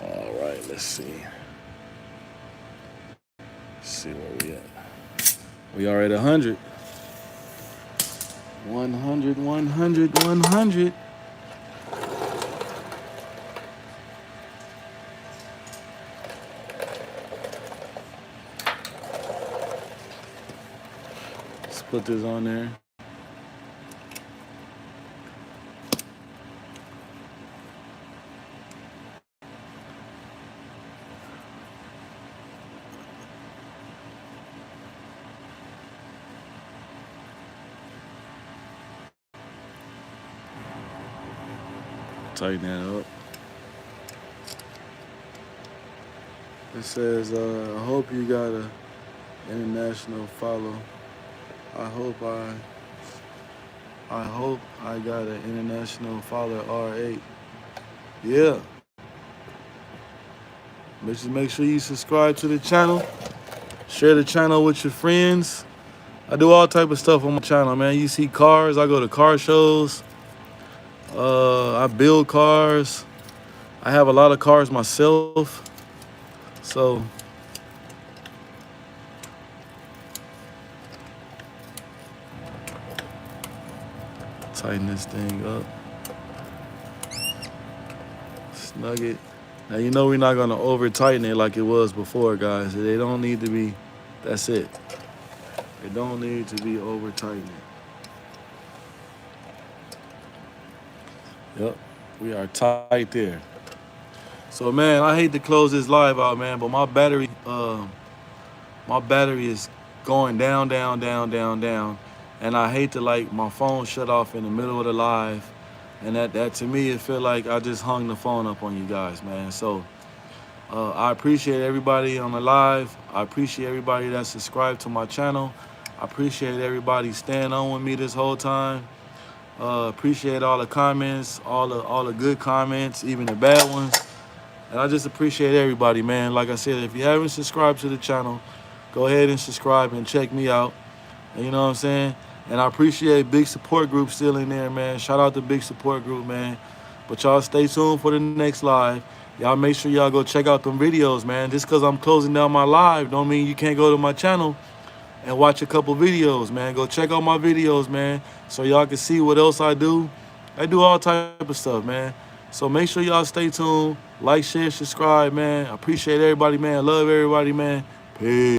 A: All right, let's see. See where we at. We are at 100. 100, 100, 100. Let's put this on there. Tighten that up. It says, I hope you got a international follow. I hope I got an international follower, R8. Yeah. Just make sure you subscribe to the channel. Share the channel with your friends. I do all type of stuff on my channel, man. You see cars, I go to car shows. I build cars. I have a lot of cars myself. So tighten this thing up. Snug it. Now you know we're not gonna over tighten it like it was before, guys. They don't need to be, that's it. They don't need to be over tightened. Yep, we are tight there. So man, I hate to close this live out, man, but my battery is going down, and I hate to like my phone shut off in the middle of the live, and that to me it feel like I just hung the phone up on you guys, man. So I appreciate everybody on the live. I appreciate everybody that subscribed to my channel. I appreciate everybody staying on with me this whole time. Appreciate all the comments, all the good comments, even the bad ones. And I just appreciate everybody, man. Like I said, if you haven't subscribed to the channel, go ahead and subscribe and check me out. And you know what I'm saying? And I appreciate Big Support Group still in there, man. Shout out to Big Support Group, man. But y'all stay tuned for the next live. Y'all make sure y'all go check out them videos, man. Just because I'm closing down my live don't mean you can't go to my channel and watch a couple videos, man. Go check out my videos, man, so y'all can see what else I do. I do all type of stuff, man. So make sure y'all stay tuned. Like, share, subscribe, man. I appreciate everybody, man. Love everybody, man. Peace.